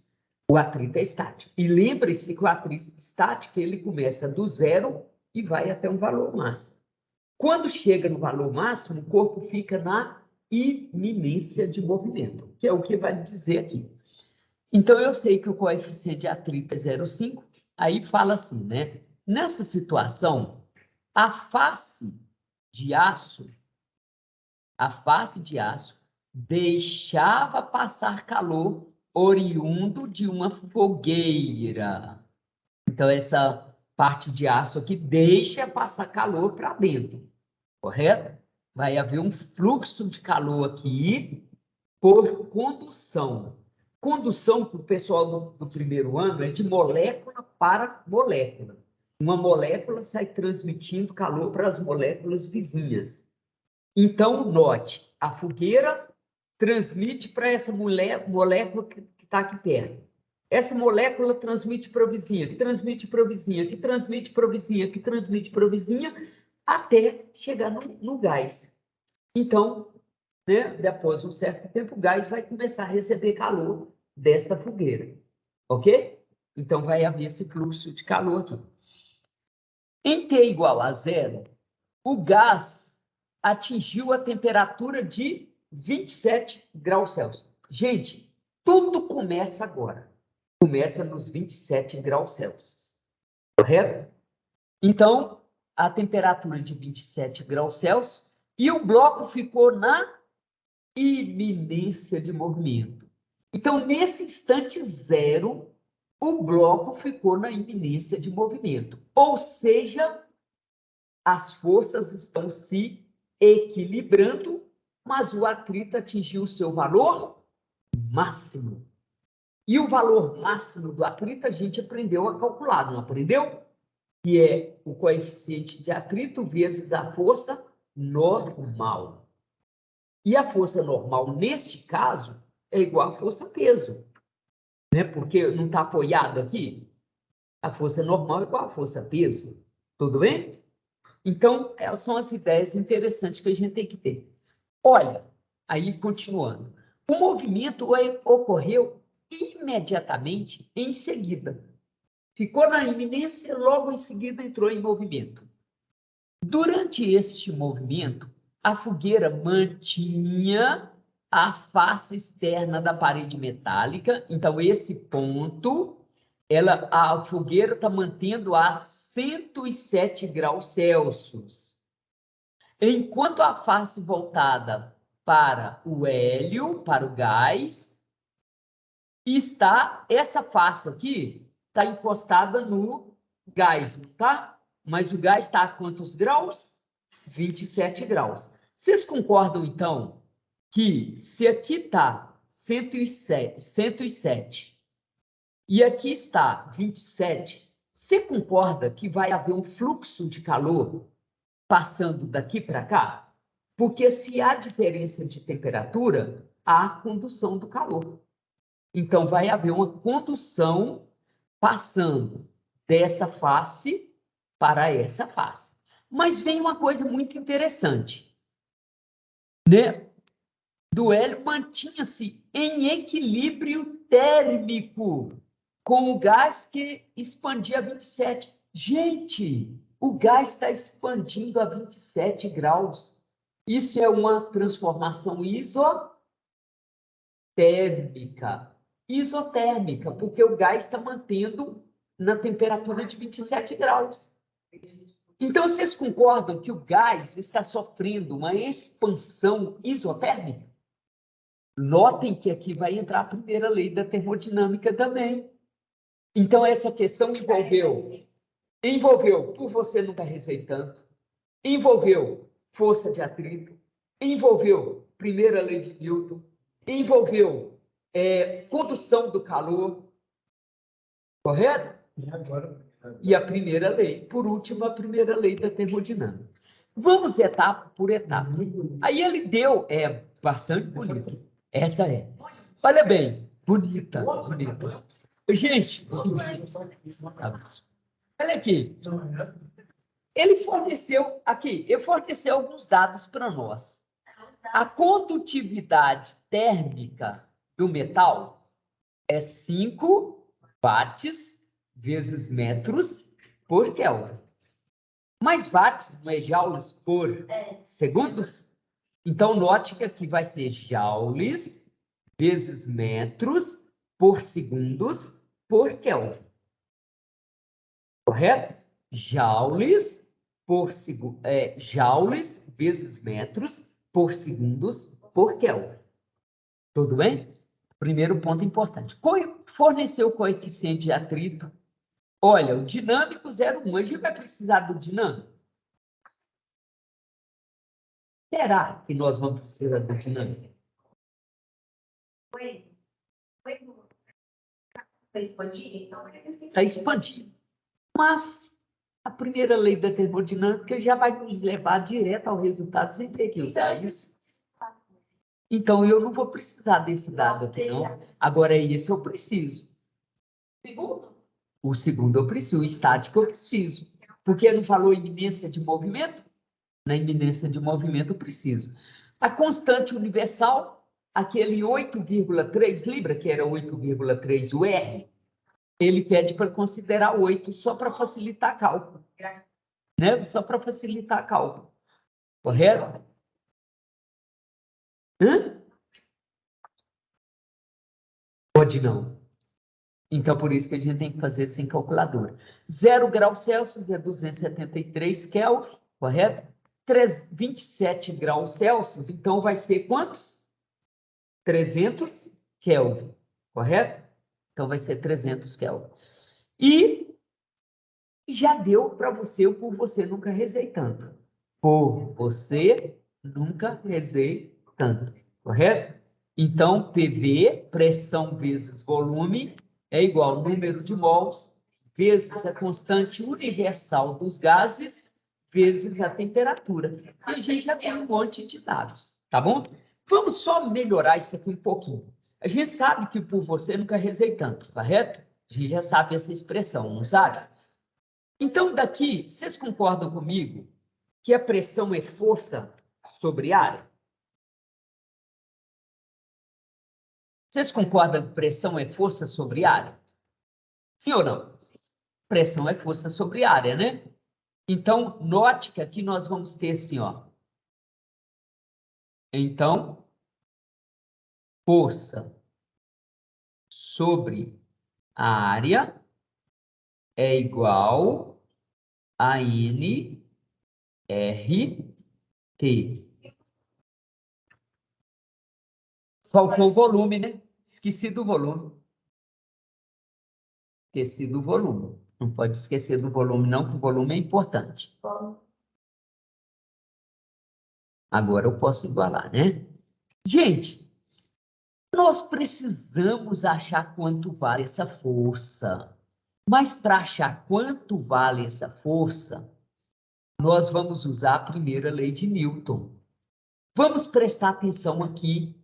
O atrito é estático. E lembre-se que o atrito estático ele começa do zero e vai até um valor máximo. Quando chega no valor máximo, o corpo fica na iminência de movimento, que é o que vai dizer aqui. Então, eu sei que o coeficiente de atrito é 0,5, aí fala assim, né? Nessa situação, a face de aço deixava passar calor oriundo de uma fogueira. Então, essa parte de aço aqui deixa passar calor para dentro, correto? Vai haver um fluxo de calor aqui por condução. Condução, para o pessoal do primeiro ano, é de molécula para molécula. Uma molécula sai transmitindo calor para as moléculas vizinhas. Então, note, a fogueira transmite para essa molécula que está aqui perto. Essa molécula transmite para a vizinha, que transmite para a vizinha, que transmite para a vizinha, que transmite para a vizinha, até chegar no gás. Então, né, depois de um certo tempo, o gás vai começar a receber calor dessa fogueira, ok? Então, vai haver esse fluxo de calor aqui. Em T igual a 0, o gás atingiu a temperatura de 27 graus Celsius. Gente, tudo começa agora. Começa nos 27 graus Celsius, correto? Então, a temperatura de 27 graus Celsius e o bloco ficou na iminência de movimento. Então, nesse instante zero, o bloco ficou na iminência de movimento. Ou seja, as forças estão se equilibrando, mas o atrito atingiu o seu valor máximo. E o valor máximo do atrito a gente aprendeu a calcular, não aprendeu? que é o coeficiente de atrito vezes a força normal. E a força normal, neste caso, é igual à força-peso, né? Porque não está apoiado aqui. A força normal é igual à força-peso. Tudo bem? Então, são as ideias interessantes que a gente tem que ter. Olha, aí continuando. O movimento ocorreu imediatamente em seguida. Ficou na iminência, logo em seguida entrou em movimento. Durante este movimento, a fogueira mantinha a face externa da parede metálica. Então, esse ponto, a fogueira está mantendo a 107 graus Celsius. Enquanto a face voltada para o hélio, para o gás, essa face aqui está encostada no gás, tá? Mas o gás está a quantos graus? 27 graus. Vocês concordam, então, que se aqui está 107 e aqui está 27, você concorda que vai haver um fluxo de calor passando daqui para cá? Porque se há diferença de temperatura, há condução do calor. Então, vai haver uma condução passando dessa face para essa face. Mas vem uma coisa muito interessante, né? Do hélio mantinha-se em equilíbrio térmico com o gás que expandia a 27. Gente, o gás está expandindo a 27 graus. Isso é uma transformação isotérmica. Isotérmica, porque o gás está mantendo na temperatura de 27 graus. Então, vocês concordam que o gás está sofrendo uma expansão isotérmica? Notem que aqui vai entrar a primeira lei da termodinâmica também. Então, essa questão envolveu, por você não estar receitando, envolveu força de atrito, envolveu primeira lei de Newton, envolveu condução do calor, correto? E a primeira lei, por último, a primeira lei da termodinâmica. Vamos etapa por etapa. Aí ele deu, bastante bonito. Essa é. Olha bem, bonita. Gente, olha aqui. Ele forneceu alguns dados para nós. A condutividade térmica do metal é 5 watts vezes metros por Kelvin. Mas watts não é joules por segundos? Então, note que aqui vai ser joules vezes metros por segundos por Kelvin. Correto? Joules vezes metros por segundos por Kelvin. Tudo bem? Primeiro ponto importante. Forneceu o coeficiente de atrito. Olha, o dinâmico 0,1. A gente vai precisar do dinâmico? Será que nós vamos precisar do dinâmico? Está expandindo. Mas a primeira lei da termodinâmica já vai nos levar direto ao resultado sem ter que usar isso. Então, eu não vou precisar desse dado aqui, não. Agora, esse eu preciso. O segundo eu preciso, o estático eu preciso. Porque não falou iminência de movimento? Na iminência de movimento eu preciso. A constante universal, aquele 8,3 Libra, que era 8,3 o R, ele pede para considerar 8 só para facilitar cálculo. Né? Só para facilitar cálculo. Correto? Hã? Pode não. Então, por isso que a gente tem que fazer sem calculadora. 0 graus Celsius é 273 Kelvin, correto? 27 graus Celsius, então vai ser quantos? 300 Kelvin, correto? Então, vai ser 300 Kelvin. E já deu para você o por você nunca rezei tanto. Por você nunca rezei tanto, correto? Então, PV, pressão vezes volume, é igual ao número de mols vezes a constante universal dos gases vezes a temperatura. E a gente já tem um monte de dados, tá bom? Vamos só melhorar isso aqui um pouquinho. A gente sabe que por você nunca rezei tanto, correto? A gente já sabe essa expressão, não sabe? Então, daqui, vocês concordam comigo que a pressão é força sobre área? Vocês concordam que pressão é força sobre área? Sim ou não? Pressão é força sobre área, né? Então, note que aqui nós vamos ter assim, ó. Então, força sobre a área é igual a NRT. Faltou o volume, né? Esqueci do volume. Esqueci do volume. Não pode esquecer do volume, não, que o volume é importante. Agora eu posso igualar, né? Gente, nós precisamos achar quanto vale essa força. Mas para achar quanto vale essa força, nós vamos usar a primeira lei de Newton. Vamos prestar atenção aqui,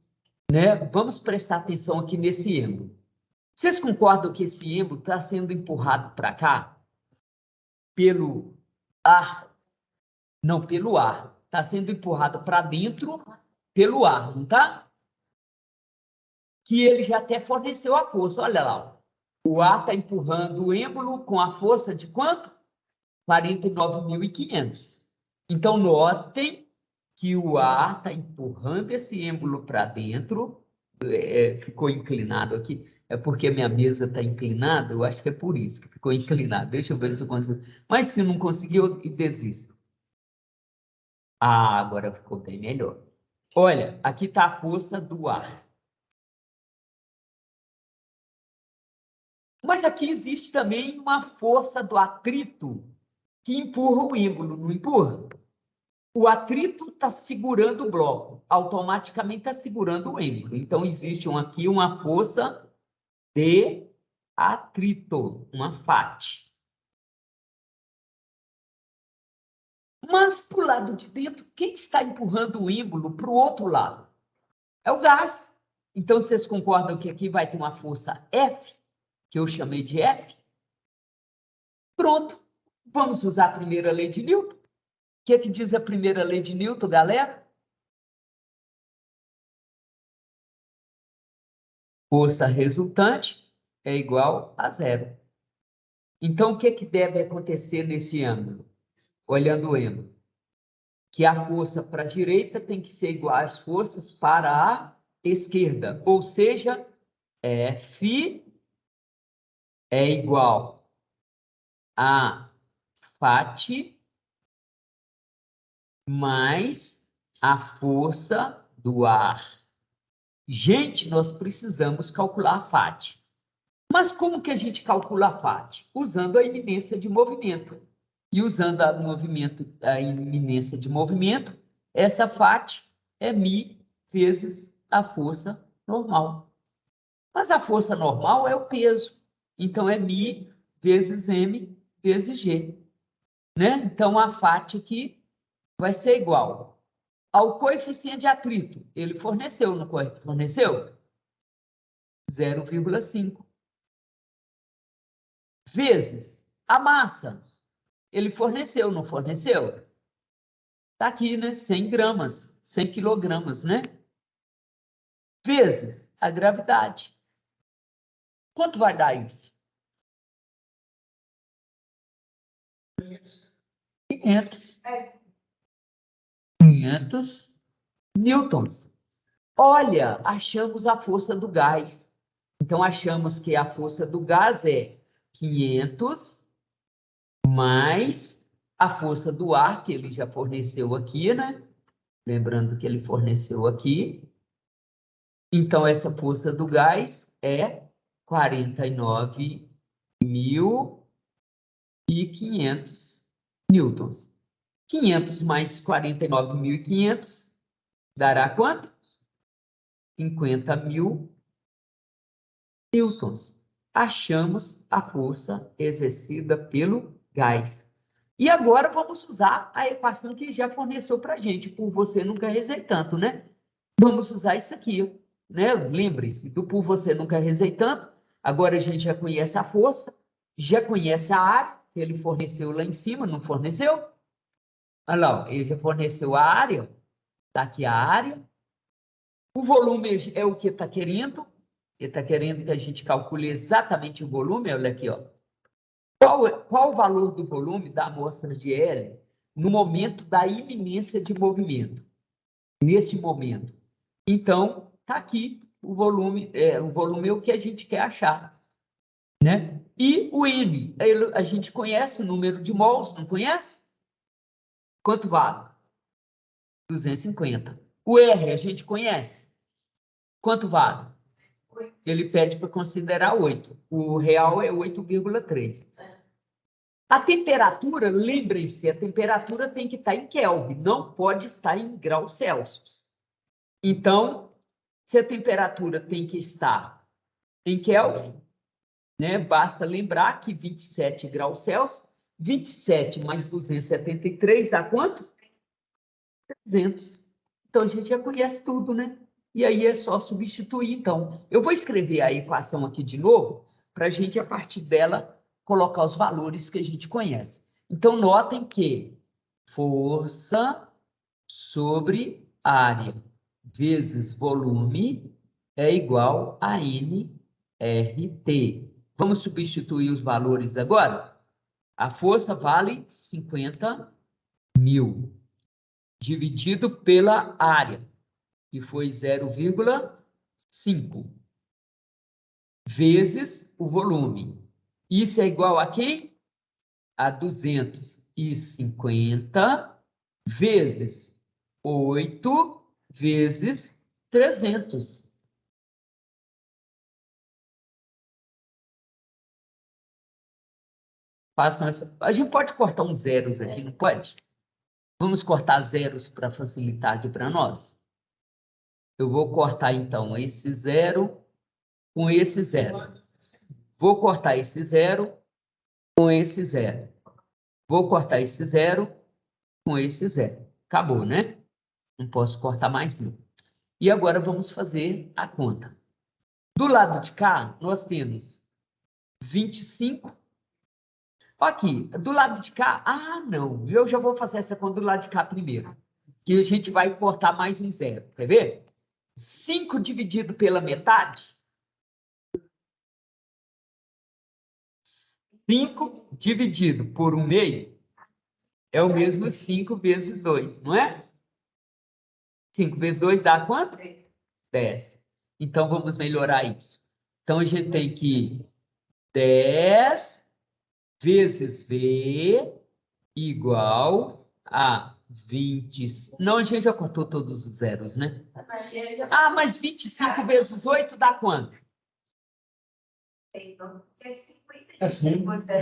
né? Vamos prestar atenção aqui nesse êmbolo. Vocês concordam que esse êmbolo está sendo empurrado para cá? Pelo ar? Não, pelo ar. Está sendo empurrado para dentro pelo ar, não está? Que ele já até forneceu a força. Olha lá. O ar está empurrando o êmbolo com a força de quanto? 49.500. Então, notem que o ar está empurrando esse êmbolo para dentro. Ficou inclinado aqui. É porque a minha mesa está inclinada? Eu acho que é por isso que ficou inclinado. Deixa eu ver se eu consigo. Mas se não conseguir, eu desisto. Ah, agora ficou bem melhor. Olha, aqui está a força do ar. Mas aqui existe também uma força do atrito que empurra o êmbolo, não empurra? O atrito está segurando o bloco, automaticamente está segurando o êmbolo. Então, existe aqui uma força de atrito, uma FAT. Mas, para o lado de dentro, quem está empurrando o êmbolo para o outro lado? É o gás. Então, vocês concordam que aqui vai ter uma força F, que eu chamei de F? Pronto. Vamos usar a primeira lei de Newton. O que diz a primeira lei de Newton, galera? Força resultante é igual a zero. Então, o que deve acontecer nesse ângulo? Olhando o ângulo. Que a força para a direita tem que ser igual às forças para a esquerda. Ou seja, F é igual a FAT mais a força do ar. Gente, nós precisamos calcular a FAT. Mas como que a gente calcula a FAT? Usando a iminência de movimento. E usando a iminência de movimento, essa FAT é μ vezes a força normal. Mas a força normal é o peso. Então, é μ vezes m vezes g. Né? Então, a FAT aqui vai ser igual ao coeficiente de atrito. Ele forneceu, não forneceu? 0,5. Vezes a massa. Ele forneceu, não forneceu? Está aqui, né? 100 gramas, 100 quilogramas, né? Vezes a gravidade. Quanto vai dar isso? 500. 500 newtons. Olha, achamos a força do gás. Então, achamos que a força do gás é 500 mais a força do ar, que ele já forneceu aqui, né? Lembrando que ele forneceu aqui. Então, essa força do gás é 49.500 newtons. 500 mais 49.500 dará quanto? 50.000 newtons. achamos a força exercida pelo gás. E agora vamos usar a equação que já forneceu para a gente, por você nunca rezei tanto, né? Vamos usar isso aqui, né? Lembre-se do por você nunca rezei tanto. Agora a gente já conhece a força, já conhece a área, que ele forneceu lá em cima, não forneceu? Olha lá, ó, ele já forneceu a área, está aqui a área. O volume é o que está querendo, ele está querendo que a gente calcule exatamente o volume, olha aqui, ó. Qual o valor do volume da amostra de L no momento da iminência de movimento? Neste momento. Então, está aqui o volume é o que a gente quer achar, né? E o N, a gente conhece o número de mols, não conhece? Quanto vale? 250. O R a gente conhece. Quanto vale? Ele pede para considerar 8. O real é 8,3. A temperatura, lembrem-se, a temperatura tem que estar em Kelvin, não pode estar em graus Celsius. Então, se a temperatura tem que estar em Kelvin, né, basta lembrar que 27 graus Celsius, 27 mais 273 dá quanto? 300. Então, a gente já conhece tudo, né? E aí é só substituir, então. Eu vou escrever a equação aqui de novo, para a gente, a partir dela, colocar os valores que a gente conhece. Então, notem que força sobre área vezes volume é igual a nRT. Vamos substituir os valores agora? A força vale 50.000, dividido pela área, que foi 0,5, vezes o volume. Isso é igual a quem? A 250 vezes 8 vezes 300. Façam essa. A gente pode cortar uns zeros aqui, não pode? Vamos cortar zeros para facilitar aqui para nós. Eu vou cortar, então, esse zero com esse zero. Vou cortar esse zero com esse zero. Vou cortar esse zero com esse zero. Acabou, né? Não posso cortar mais não. E agora vamos fazer a conta. Do lado de cá, nós temos 25. Aqui, do lado de cá, não, eu já vou fazer essa conta do lado de cá primeiro, que a gente vai cortar mais um zero, quer ver? 5 dividido pela metade, 5 dividido por 1/2 é o mesmo 5 vezes 2, não é? 5 vezes 2 dá quanto? 10. Então, vamos melhorar isso. Então, a gente tem que 10 vezes V igual a 20. Não, a gente já cortou todos os zeros, né? Mas 25 vezes 8 dá quanto? É 50. É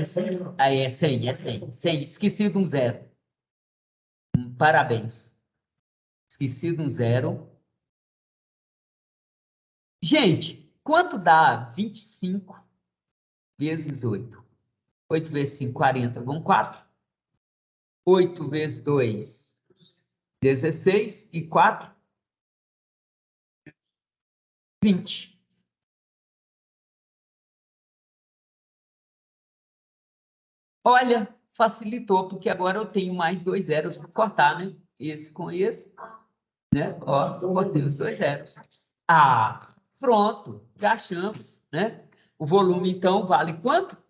100. Aí é 100, é 100. 100. Esqueci de um zero. Parabéns. Esqueci de um zero. Gente, quanto dá 25 vezes 8? 8 vezes 5, 40. Vamos 4. 8 vezes 2, 16. E 4, 20. Olha, facilitou, porque agora eu tenho mais 2 zeros para cortar, né? Esse com esse, né? Ó, cortei os 2 zeros. Pronto, já achamos, né? O volume, então, vale quanto?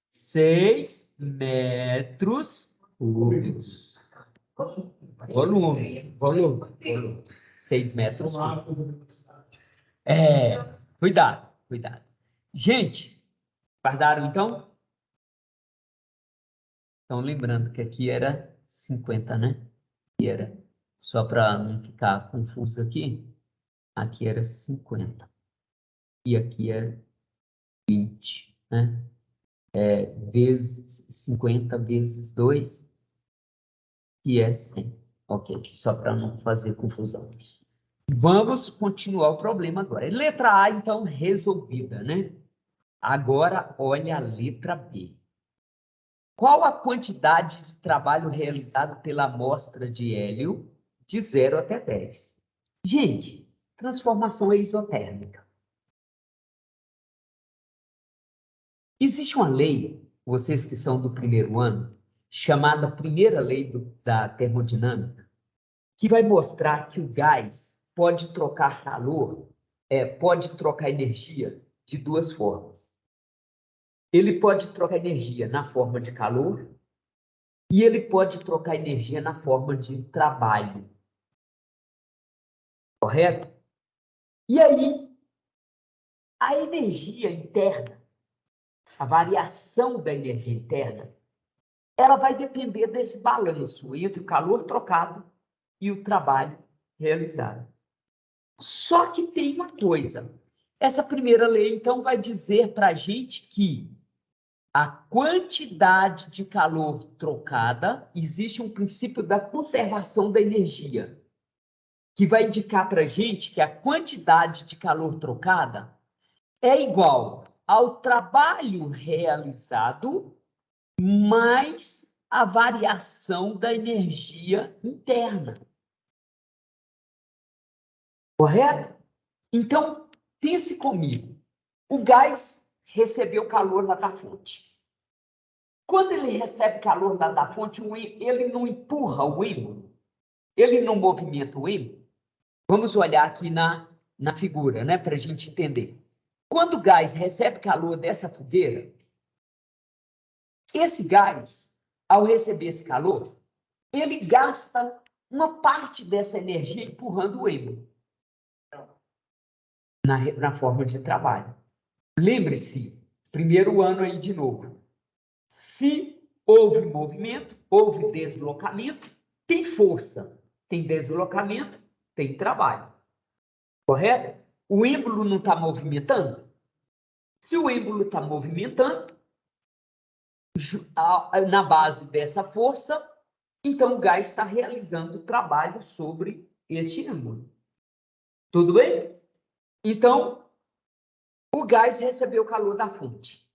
6 metros cúbicos. Volume. 6 metros cúbicos. Cuidado. Gente, guardaram, então? Então, lembrando que aqui era 50, né? Aqui era, só para não ficar confuso aqui era 50. E aqui é 20, né? Vezes 50 vezes 2, que é 100. Ok, só para não fazer confusão. Vamos continuar o problema agora. Letra A, então, resolvida, né? Agora, olha a letra B. Qual a quantidade de trabalho realizado pela amostra de hélio de 0 até 10? Gente, transformação exotérmica. Existe uma lei, vocês que são do primeiro ano, chamada primeira lei da termodinâmica, que vai mostrar que o gás pode trocar calor, pode trocar energia de duas formas. Ele pode trocar energia na forma de calor e ele pode trocar energia na forma de trabalho. Correto? E aí, a energia interna, a variação da energia interna, ela vai depender desse balanço entre o calor trocado e o trabalho realizado. Só que tem uma coisa. Essa primeira lei, então, vai dizer para a gente que a quantidade de calor trocada, existe um princípio da conservação da energia, que vai indicar para a gente que a quantidade de calor trocada é igual ao trabalho realizado mais a variação da energia interna. Correto? Então, pense comigo. O gás recebeu calor lá da fonte. Quando ele recebe calor lá da fonte, ele não empurra o ímã, ele não movimenta o ímã. Vamos olhar aqui na figura, né, para a gente entender. Quando o gás recebe calor dessa fogueira, esse gás, ao receber esse calor, ele gasta uma parte dessa energia empurrando o ímã na forma de trabalho. Lembre-se, primeiro ano aí de novo. Se houve movimento, houve deslocamento, tem força, tem deslocamento, tem trabalho. Correto? O êmbolo não está movimentando? Se o êmbolo está movimentando, na base dessa força, então o gás está realizando trabalho sobre este êmbolo. Tudo bem? Então, o gás recebeu o calor da fonte.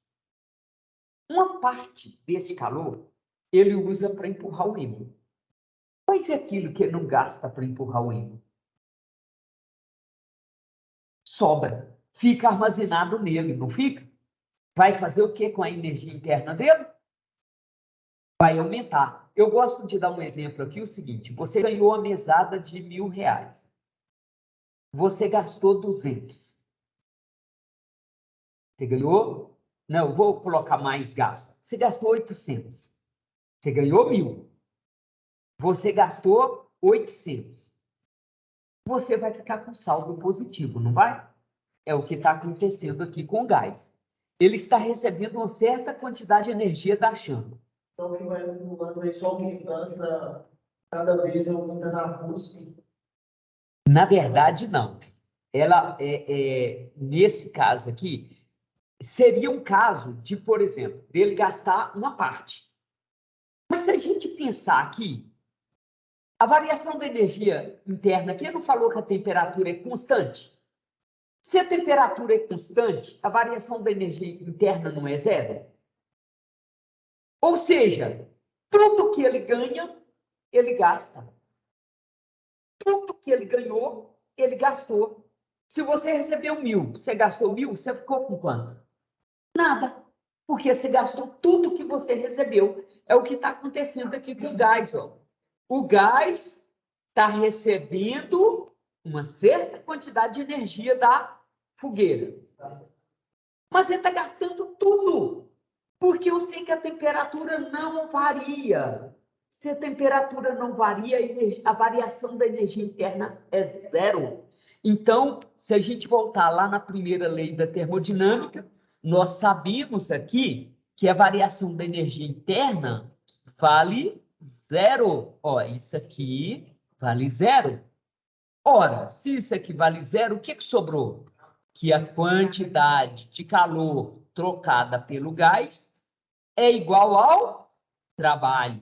Uma parte desse calor, ele usa para empurrar o ímã. Mas e aquilo que ele não gasta para empurrar o ímã? Sobra. Fica armazenado nele, não fica? Vai fazer o que com a energia interna dele? Vai aumentar. Eu gosto de dar um exemplo aqui, o seguinte. Você ganhou a mesada de R$1.000. Você gastou 200. Você ganhou? Não, vou colocar mais gasto. Você gastou 800. Você ganhou 1.000. Você gastou 800. Você vai ficar com saldo positivo, não vai? É o que está acontecendo aqui com o gás. Ele está recebendo uma certa quantidade de energia da chama. Então, que vai acumulando, vai só aumentando, cada vez aumentando a força. Na verdade, não. Ela, nesse caso aqui, seria um caso de, por exemplo, dele gastar uma parte. Mas se a gente pensar aqui, a variação da energia interna, quem não falou que a temperatura é constante? Se a temperatura é constante, a variação da energia interna não é zero? Ou seja, tudo que ele ganha, ele gasta. Tudo que ele ganhou, ele gastou. Se você recebeu 1.000, você gastou 1.000, você ficou com quanto? Nada. Porque você gastou tudo que você recebeu. É o que está acontecendo aqui com o gás. Ó. O gás está recebendo uma certa quantidade de energia da fogueira. Mas ele está gastando tudo. Porque eu sei que a temperatura não varia. Se a temperatura não varia, a variação da energia interna é zero. Então, se a gente voltar lá na primeira lei da termodinâmica, nós sabemos aqui que a variação da energia interna vale zero. Ó, isso aqui vale zero. Ora, se isso aqui vale zero, o que sobrou? Que a quantidade de calor trocada pelo gás é igual ao trabalho.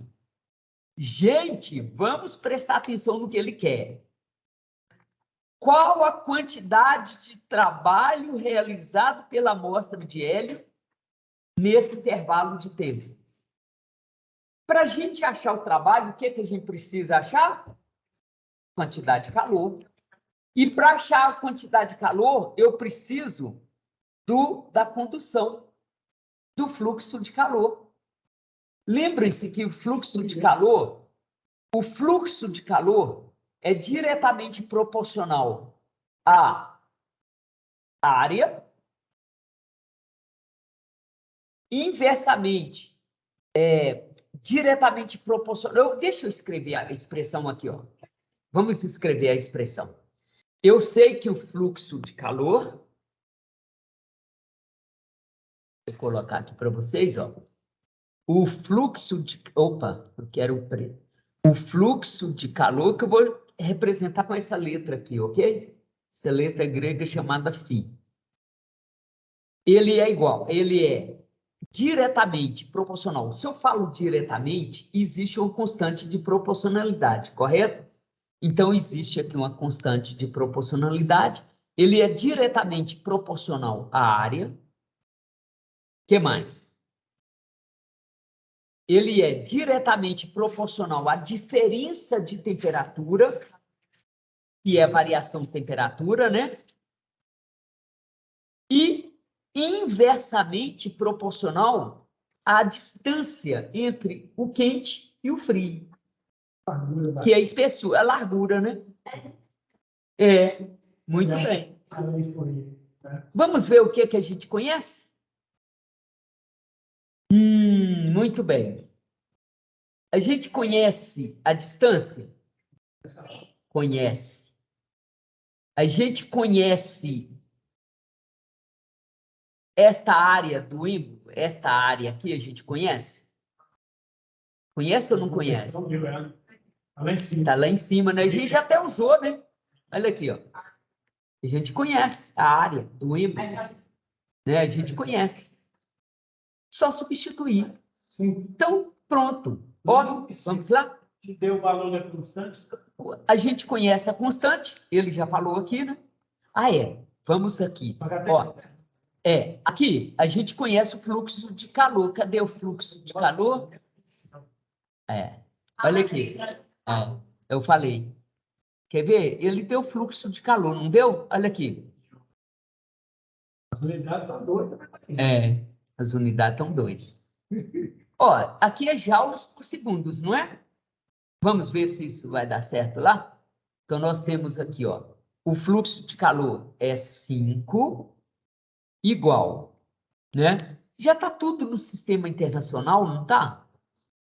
Gente, vamos prestar atenção no que ele quer. Qual a quantidade de trabalho realizado pela amostra de hélio nesse intervalo de tempo? Para a gente achar o trabalho, o que a gente precisa achar? Quantidade de calor. E para achar a quantidade de calor, eu preciso da condução, do fluxo de calor. Lembrem-se que o fluxo de calor é diretamente proporcional à área, inversamente, diretamente proporcional. Deixa eu escrever a expressão aqui, ó. Vamos escrever a expressão. Eu sei que o fluxo de calor, vou colocar aqui para vocês, ó. O fluxo de... Opa, eu quero o preto. O fluxo de calor que eu vou representar com essa letra aqui, ok? Essa letra grega chamada φ. Ele é igual, ele é diretamente proporcional. Se eu falo diretamente, existe uma constante de proporcionalidade, correto? Então, existe aqui uma constante de proporcionalidade. Ele é diretamente proporcional à área. O que mais? Ele é diretamente proporcional à diferença de temperatura, que é a variação de temperatura, né? E inversamente proporcional à distância entre o quente e o frio, que é a espessura, a largura, né? Muito bem. Vamos ver o que a gente conhece? Muito bem. A gente conhece a distância? Conhece. A gente conhece esta área do ímbo? Esta área aqui a gente conhece? Conhece ou não conhece? Está lá em cima. Está lá em cima, né? A gente até usou, né? Olha aqui, ó. A gente conhece a área do ímbo, né? A gente conhece. Só substituir. Sim. Então, pronto. Ó, vamos lá? Deu o valor da constante? A gente conhece a constante, ele já falou aqui, né? Vamos aqui. Ó, aqui a gente conhece o fluxo de calor. Cadê o fluxo de calor? Olha aqui. Eu falei. Quer ver? Ele deu fluxo de calor, não deu? Olha aqui. As unidades estão doidas. As unidades estão doidas. Ó, aqui é joules por segundos, não é? Vamos ver se isso vai dar certo lá? Então, nós temos aqui, ó, o fluxo de calor é 5 igual, né? Já está tudo no sistema internacional, não está?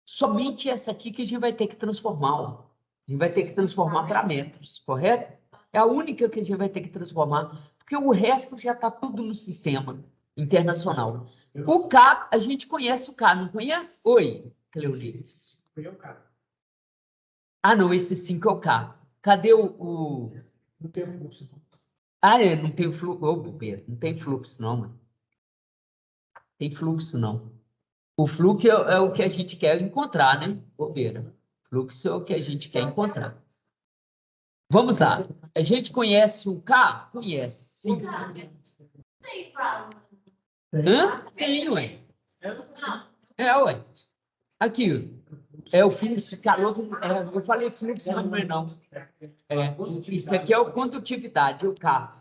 Somente essa aqui que a gente vai ter que transformar, ó. A gente vai ter que transformar para metros, correto? É a única que a gente vai ter que transformar, porque o resto já está tudo no sistema internacional. O K, a gente conhece o K, não conhece? Oi, Cleonir. Não, esse 5 é o K. Cadê o... Não tem fluxo. Não tem fluxo. Ô, bobeira, não tem fluxo, não, mano. Tem fluxo, não. O fluxo é o que a gente quer encontrar, né? Bobeira. Fluxo é o que a gente quer encontrar. Vamos lá. A gente conhece o K? Conhece, sim. Tem, ué. Ué. Aqui, o fluxo de calor. Eu falei fluxo, mas não é não. Isso aqui é a condutividade, o K.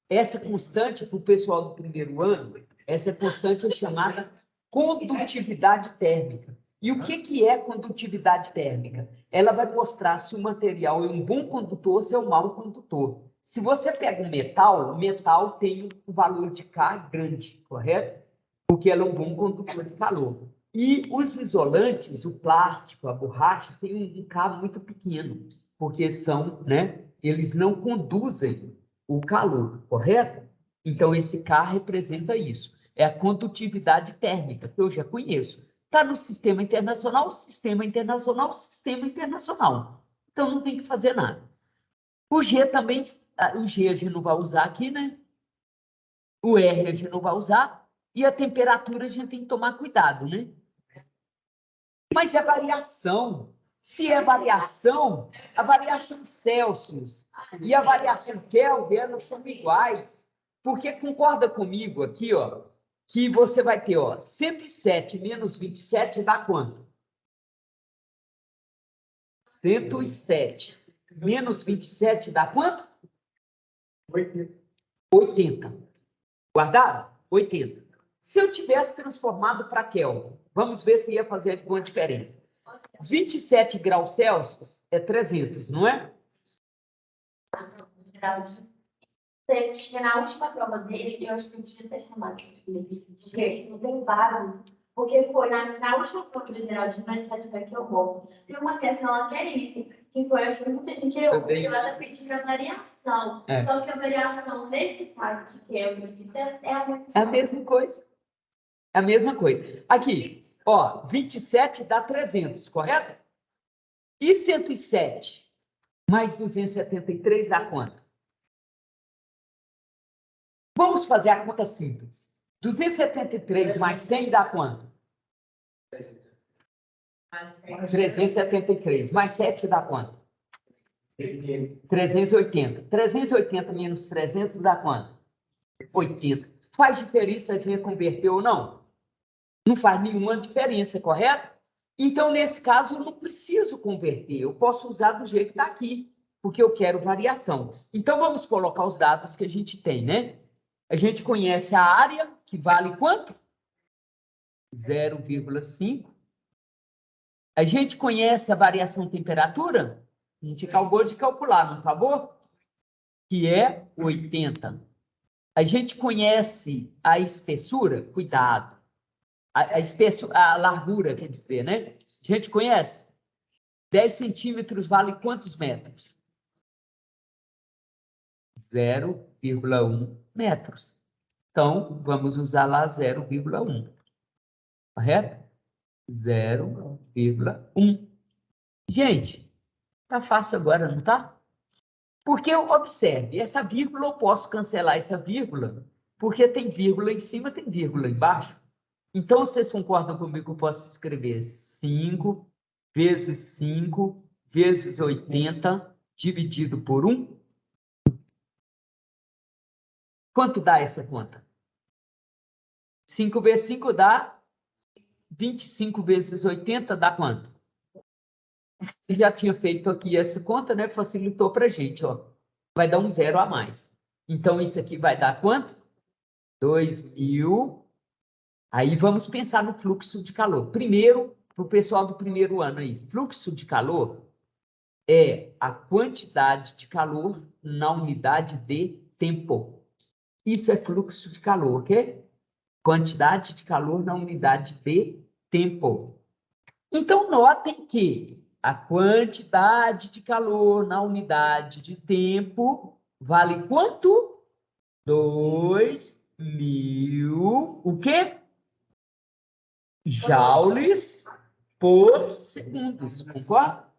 Essa constante, para o pessoal do primeiro ano, essa constante é chamada condutividade térmica. E o que é condutividade térmica? Ela vai mostrar se o material é um bom condutor ou se é um mau condutor. Se você pega um metal, o metal tem um valor de K grande, correto? Porque ela é um bom condutor de calor. E os isolantes, o plástico, a borracha, tem um K muito pequeno, porque eles não conduzem o calor, correto? Então, esse K representa isso. É a condutividade térmica, que eu já conheço. Está no sistema internacional, sistema internacional, sistema internacional. Então, não tem que fazer nada. O G também, o G a gente não vai usar aqui, né? O R a gente não vai usar. E a temperatura a gente tem que tomar cuidado, né? Mas é variação. Se é variação, a variação Celsius e a variação Kelvin, elas são iguais. Porque concorda comigo aqui, ó, que você vai ter, ó, 107 menos 27 dá quanto? 107 menos 27 dá quanto? 80. Guardado? 80. Se eu tivesse transformado para Kelvin, vamos ver se ia fazer alguma diferença. 27 graus Celsius é 300, não é? Na última prova dele, eu acho que eu tinha até chamado porque não tem base, porque foi na última prova do Geraldo de Matemática que eu gosto. Tem uma questão lá que é isso, que foi, acho que muita gente errou, porque ela pediu a variação. Só que a variação, nesse caso de Kelvin, é a mesma coisa. É a mesma coisa. É a mesma coisa. Aqui, ó, 27 dá 300, correto? E 107 mais 273 dá quanto? Vamos fazer a conta simples. 273 mais 100 dá quanto? 373. Mais 7 dá quanto? 380. 380 menos 300 dá quanto? 80. Faz diferença de reconverter ou não? Não faz nenhuma diferença, correto? Então, nesse caso, eu não preciso converter. Eu posso usar do jeito que está aqui, porque eu quero variação. Então, vamos colocar os dados que a gente tem, né? A gente conhece a área, que vale quanto? 0,5. A gente conhece a variação temperatura? A gente acabou de calcular, não acabou? Que é 80. A gente conhece a espessura? Cuidado. A largura, quer dizer, né? A gente conhece? 10 centímetros vale quantos metros? 0,1 metros. Então, vamos usar lá 0,1. Correto? 0,1. Gente, tá fácil agora, não tá? Porque, observe, essa vírgula eu posso cancelar essa vírgula, porque tem vírgula em cima, tem vírgula embaixo. Então, vocês concordam comigo que eu posso escrever 5 vezes 5 vezes 80 dividido por 1? Quanto dá essa conta? 5 vezes 5 dá 25 vezes 80 dá quanto? Eu já tinha feito aqui essa conta, né? Facilitou para a gente, ó. Vai dar um zero a mais. Então, isso aqui vai dar quanto? 2.000. Aí, vamos pensar no fluxo de calor. Primeiro, para o pessoal do primeiro ano aí, fluxo de calor é a quantidade de calor na unidade de tempo. Isso é fluxo de calor, ok? Quantidade de calor na unidade de tempo. Então, notem que a quantidade de calor na unidade de tempo vale quanto? 2.000, o quê? Joules por segundos, concorda?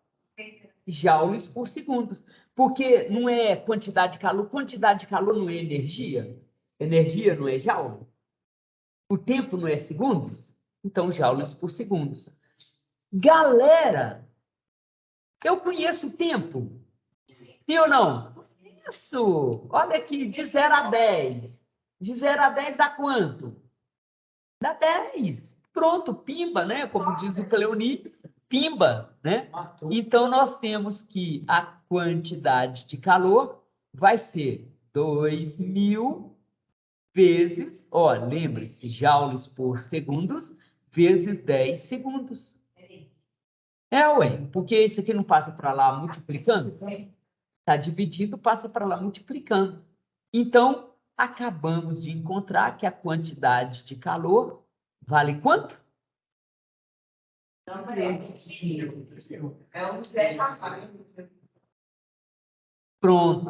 Joules por segundos. Porque não é quantidade de calor não é energia. Energia não é joule. O tempo não é segundos. Então, joules por segundos. Galera, eu conheço o tempo. Sim ou não? Isso. Olha aqui, de 0 a 10. De 0 a 10 dá quanto? Dá 10. Pronto, pimba, né? Como diz o Cleoni, pimba, né? Então, nós temos que a quantidade de calor vai ser 2.000 vezes, ó, lembre-se, joules por segundos, vezes 10 segundos. Ué, porque isso aqui não passa para lá multiplicando? Está dividido, passa para lá multiplicando. Então, acabamos de encontrar que a quantidade de calor vale quanto? É um zero a mais. Pronto.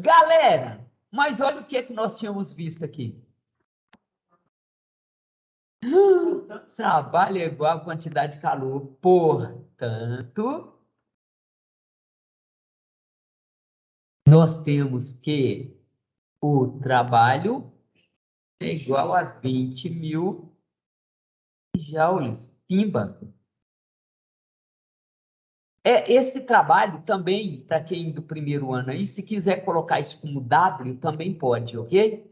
Galera, mas olha o que é que nós tínhamos visto aqui. Trabalho é igual a quantidade de calor. Portanto, nós temos que o trabalho é igual a 20.000 joules. Pimba. Esse trabalho também, para quem do primeiro ano aí, se quiser colocar isso como W, também pode, ok?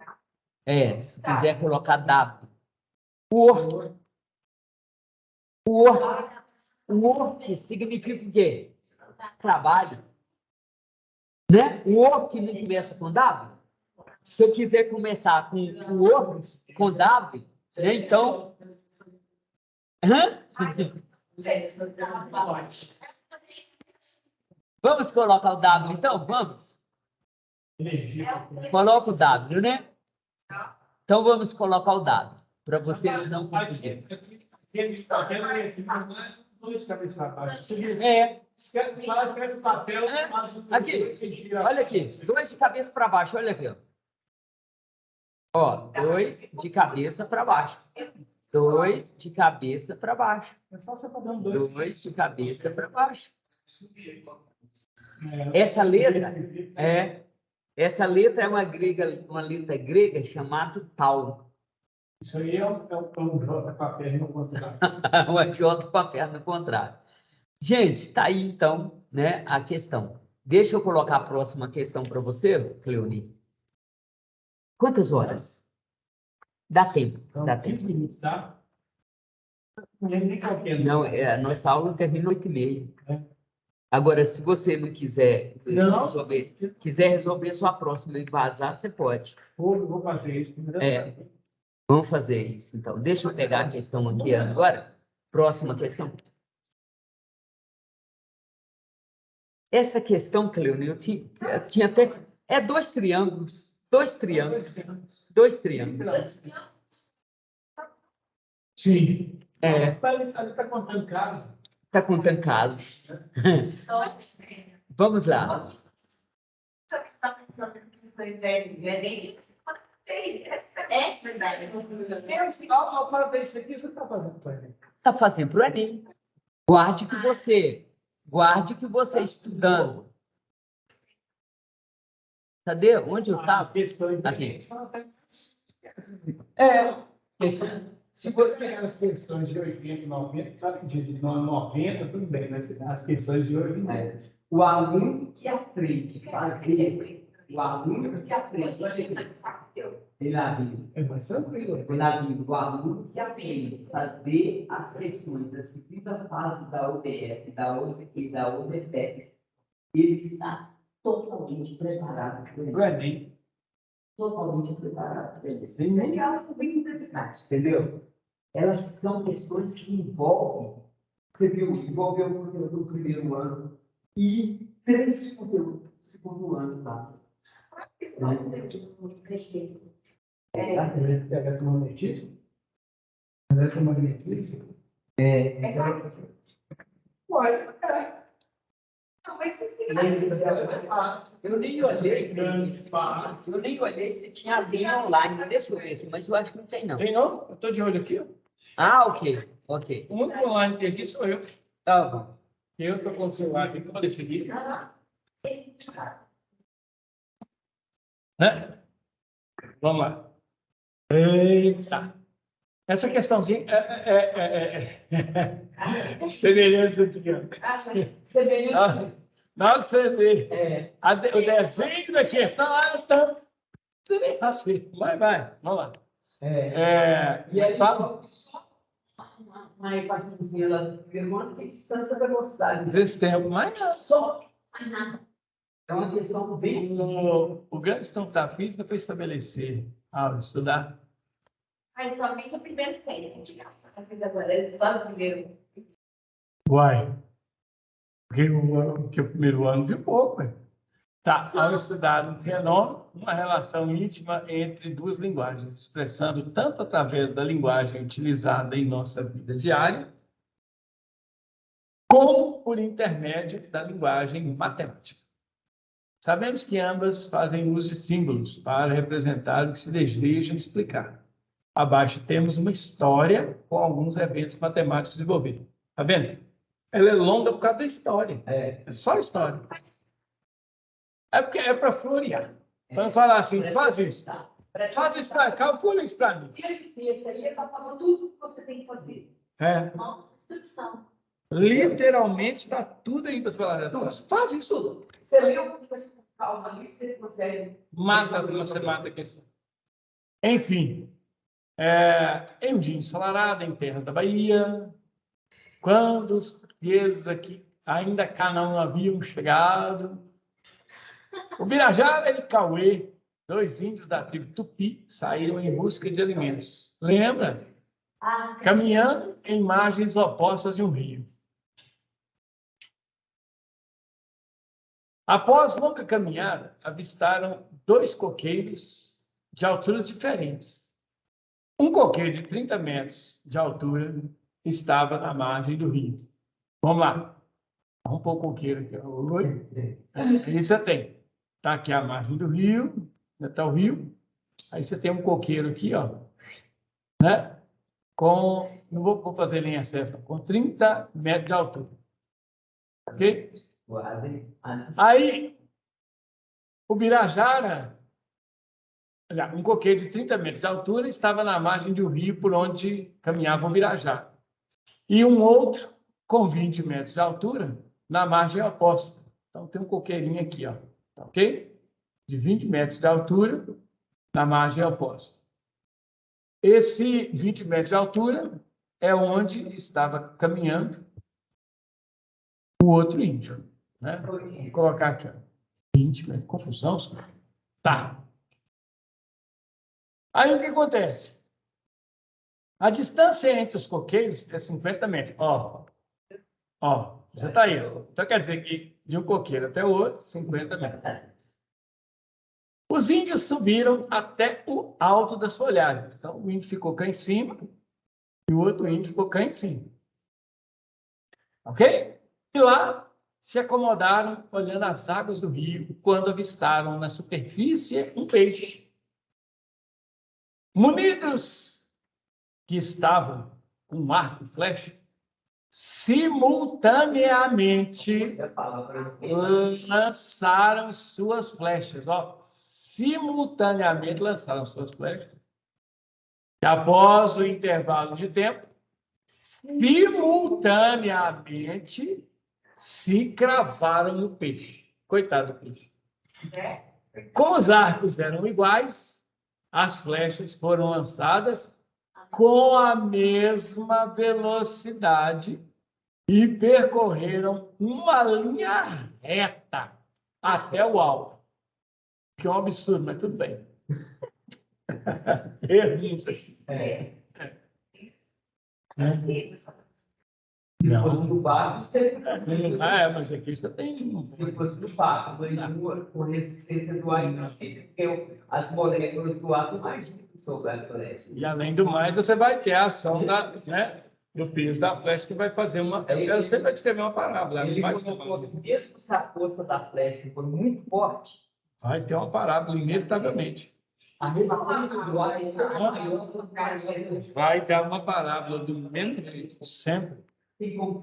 Se quiser colocar W. Work. Work. Work significa o quê? Trabalho. Né? Work não começa com W? Se eu quiser começar com work, com W, né? Então... Hã? Vamos colocar o W, então? Vamos? Coloca o W, né? Então, vamos colocar o W, para vocês não confundirem. Aqui, olha aqui, 2 de cabeça para baixo, olha aqui. Ó, 2 de cabeça para baixo. 2 de cabeça para baixo. 2 de cabeça para baixo. Essa letra é uma letra grega chamada tau. Isso aí é um J com a perna no contrário. Uma J com a perna no contrário. Gente, tá aí então, né, a questão. Deixa eu colocar a próxima questão para você, Cleoni. Quantas horas? Dá tempo, dá tempo. 15 minutos, tá? Nem qualquer. Não, a nossa aula termina 8h30. Agora, se você não quiser resolver só a próxima e vazar, você pode. Vou fazer isso. Vamos fazer isso, então. Deixa eu pegar a questão aqui agora. Próxima questão. Essa questão, Cleone, eu tinha até... 2 triângulos. 2 triângulos. 2 triângulos. Sim. Ele está contando casos. Está contando casos. Vamos lá. Está pensando em questões verdadeiras? Ao fazer isso aqui, você está fazendo para ele. Está fazendo para o Enem. Guarde que você estudando. Cadê? Onde eu estava? Aqui. Se você pegar as questões de 80, 90, sabe, de 90, tudo bem, mas as questões de hoje não. O aluno que aprende a fazer, o aluno que aprende a fazer, É mais tranquilo. o aluno que aprende a fazer as questões da segunda fase da UDF e da UDFEP, ele está totalmente preparado para O Enem. totalmente preparado para isso. Porque elas são bem interpretadas, entendeu? Elas são questões que envolvem, você viu, envolveu o conteúdo do primeiro ano e 3 conteúdos do segundo ano, tá? Eletromagnetismo? Eletromagnetismo? Pode, Não, mas isso Eu nem olhei se tinha alguém online. Deixa eu ver aqui, mas eu acho que não tem, não. Tem não? Eu estou de olho aqui. Ok. O único online que tem aqui sou eu. Tá bom. Eu estou com o celular aqui, vou decidir. Né? Vamos lá. Eita. Essa questãozinha semelhança de na hora que você vê o desenho da questão, então, assim, vai, vamos lá. E aí, fala. uma equaçãozinha lá do primeiro ano, que distância da velocidade. Desse tempo, mas não. Só. É uma questão bem simples. O grande campo da física foi estabelecer, estudar. Mas somente a primeira série, de graça. Assim, agora, eles lá no primeiro. Uai. Porque o primeiro ano viu pouco, ué. Tá, ao estudar um fenômeno, uma relação íntima entre 2 linguagens, expressando tanto através da linguagem utilizada em nossa vida diária, como por intermédio da linguagem matemática. Sabemos que ambas fazem uso de símbolos para representar o que se deseja explicar. Abaixo temos uma história com alguns eventos matemáticos envolvidos. Tá vendo? Ela é longa por causa da história. É só história. É porque é para florear. Para falar assim, faz isso. Faz isso, calcula isso para mim. Esse texto aí está falando tudo que você tem que fazer. Nossa, instrução. Literalmente está tudo aí para você falar. Faz isso tudo. Você leu com calma ali, você consegue. Mata você mata a questão. Enfim, em um dia ensolarado, em terras da Bahia, quando os portugueses aqui ainda cá não haviam chegado, o Birajara e Cauê, 2 índios da tribo Tupi, saíram em busca de alimentos. Lembra? Caminhando em margens opostas de um rio. Após longa caminhada, avistaram 2 coqueiros de alturas diferentes. Um coqueiro de 30 metros de altura estava na margem do rio. Vamos lá. Vamos pôr o coqueiro aqui. Oi? Aí você tem. Está aqui a margem do rio. Está o rio. Aí você tem um coqueiro aqui, ó. Né? Não vou fazer linha certa, com 30 metros de altura. Ok? Aí, o Birajara, um coqueiro de 30 metros de altura, estava na margem do rio por onde caminhava o Birajara. E um outro, com 20 metros de altura, na margem oposta. Então, tem um coqueirinho aqui, ó. Ok? De 20 metros de altura, na margem oposta. Esse 20 metros de altura é onde estava caminhando o outro índio. Né? Vou colocar aqui, ó. 20 metros. Confusão, senhor? Tá. Aí o que acontece? A distância entre os coqueiros é 50 metros. Ó, já está aí. Então quer dizer que de um coqueiro até o outro, 50 metros. Os índios subiram até o alto das folhagens. Então o índio ficou cá em cima e o outro índio ficou cá em cima. Ok? E lá se acomodaram olhando as águas do rio quando avistaram na superfície um peixe. Munidos que estavam com arco e flecha, simultaneamente lançaram suas flechas. Ó, simultaneamente lançaram suas flechas. E após o intervalo de tempo, simultaneamente se cravaram no peixe. Coitado do peixe. Como os arcos eram iguais, as flechas foram lançadas com a mesma velocidade e percorreram uma linha reta até o alvo. Que é um absurdo, mas tudo bem. Pergunta-se. Se fosse no barco, você... Mas aqui você tem... Se fosse no barco, com resistência do ar, impossível, porque as moléculas do ar não imaginam que sobre a flecha. E, além do mais, você vai ter a ação do peso da flecha que vai fazer uma... Eu sempre vai descrever uma parábola. Ele colocou que mesmo se a força da flecha for muito forte, vai ter uma parábola, inevitavelmente. a resistência do ar é maior. Vai dar uma parábola do mesmo jeito, sempre. Tem como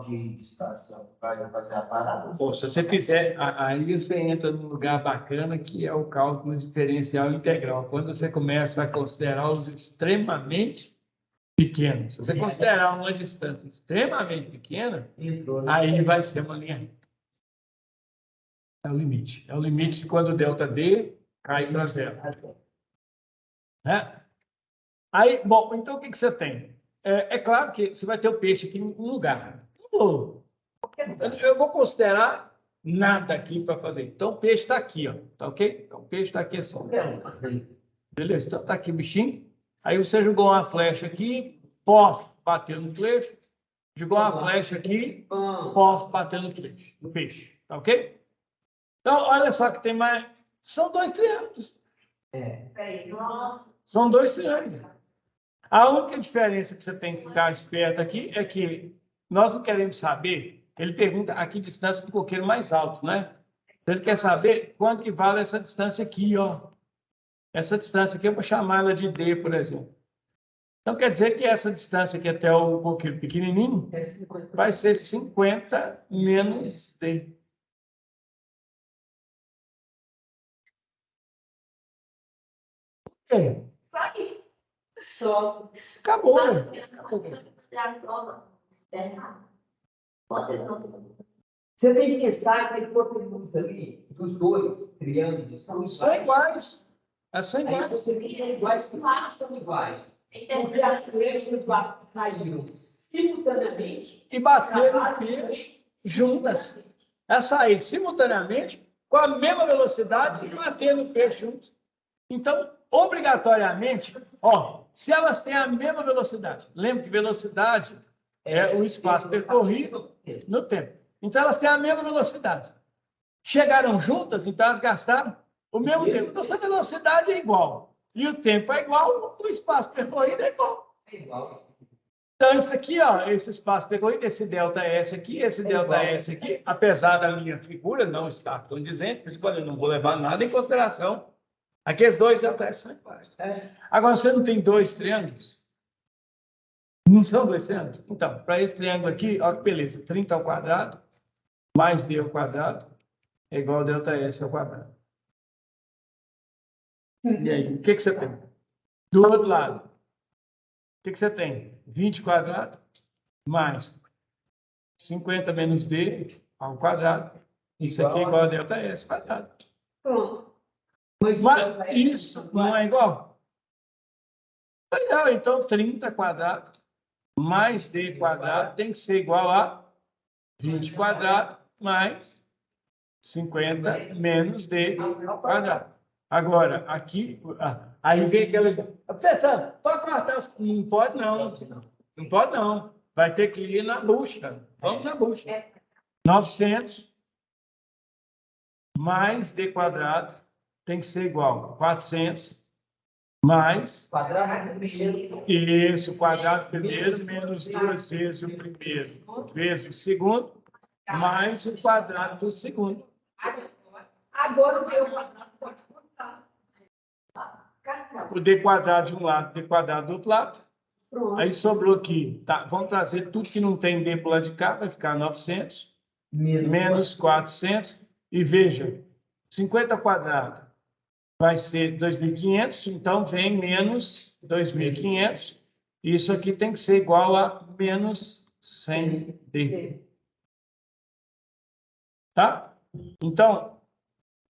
de distância para fazer a parada. Bom, se você fizer, aí você entra num lugar bacana que é o cálculo diferencial integral. Quando você começa a considerar os extremamente pequenos. Se você considerar uma distância extremamente pequena, aí vai ser uma linha reta. É o limite. É o limite de quando o ΔD cai para zero. Né? Aí, bom, então o que você tem? É claro que você vai ter o peixe aqui em um lugar. Eu vou considerar nada aqui para fazer. Então, o peixe está aqui, ó. Tá ok? Então, o peixe está aqui só. Beleza? Então, está aqui o bichinho. Aí você jogou uma flecha aqui, pof, bateu no flecha. Jogou uma flecha aqui, pof, bateu no flecha. No peixe. Tá ok? Então, olha só que tem mais... São 2 triângulos. São 2 triângulos. A única diferença que você tem que ficar esperto aqui é que nós não queremos saber, ele pergunta a que distância do coqueiro mais alto, né? Então, ele quer saber quanto que vale essa distância aqui, ó. Essa distância aqui eu vou chamar ela de D, por exemplo. Então, quer dizer que essa distância aqui até o coqueiro pequenininho vai ser 50 menos D. Só. Acabou. A prova, espera errado. Pode ser que não seja. Você tem que pensar que a hipotenusa ali, dos dois triângulos, são São iguais. iguais. São A iguais. hipotenusa são iguais, claro, são iguais. Porque as flechas saíram simultaneamente E bateram no peixe juntas. Elas saíram simultaneamente, com a mesma velocidade, e bateram no peixe juntos. Então, obrigatoriamente, ó, se elas têm a mesma velocidade, lembra que velocidade é o espaço percorrido no tempo. Então, elas têm a mesma velocidade. Chegaram juntas, então elas gastaram o mesmo tempo. Então, essa velocidade é igual. E o tempo é igual, o espaço percorrido é igual. É igual. Então, isso aqui, ó, esse espaço percorrido, esse ΔS aqui, esse ΔS aqui, apesar da minha figura não estar condizente, por isso que eu não vou levar nada em consideração. Aqueles dois ΔS são iguais. Agora, você não tem dois triângulos? Não são dois triângulos? Então, para esse triângulo aqui, ó que beleza, 30 ao quadrado mais D ao quadrado é igual a ΔS ao quadrado. E aí, o que você tem? Do outro lado, o que você tem? 20 quadrado mais 50 menos D ao quadrado. Isso aqui é igual a ΔS quadrado. Pronto. Mas isso não é igual? Legal, então 30 quadrado mais D quadrado tem que ser igual a 20 quadrado mais 50 menos D quadrado. Agora, aqui, aí vem aquela... Professor, pode cortar? Não pode não. Não pode não. Vai ter que ir na bucha. Vamos na bucha. 900 mais D quadrado tem que ser igual a 400 mais... Quadrado primeiro. Isso, o quadrado primeiro menos 2 vezes o primeiro vezes o segundo mais o quadrado do segundo. Agora o meu quadrado pode cortar. O D quadrado de um lado, D quadrado do outro lado. Aí sobrou aqui, tá? Vamos trazer tudo que não tem D para o lado de cá, vai ficar 900 menos 400. E veja, 50 quadrado vai ser 2.500, então vem menos 2.500. Isso aqui tem que ser igual a menos 100D. Tá? Então,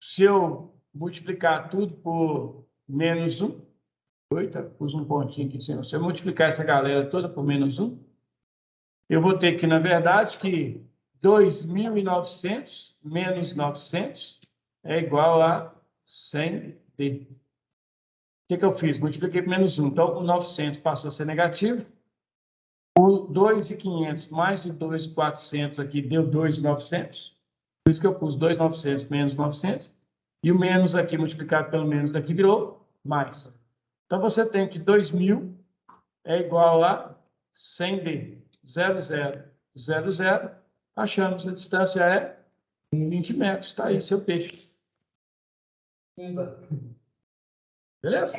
se eu multiplicar tudo por menos 1, eita, pus um pontinho aqui em cima. Se eu multiplicar essa galera toda por menos 1, eu vou ter que, na verdade, que 2.900 menos 900 é igual a 100D. O que eu fiz? Multipliquei por menos 1. Então, o 900 passou a ser negativo. O 2.500 mais o 2.400 aqui deu 2.900. Por isso que eu pus 2.900 menos 900. E o menos aqui multiplicado pelo menos daqui virou mais. Então, você tem que 2.000 é igual a 100D. 0, 0, 0, 0. Achamos a distância é 20 metros. Está aí seu peixe. Beleza?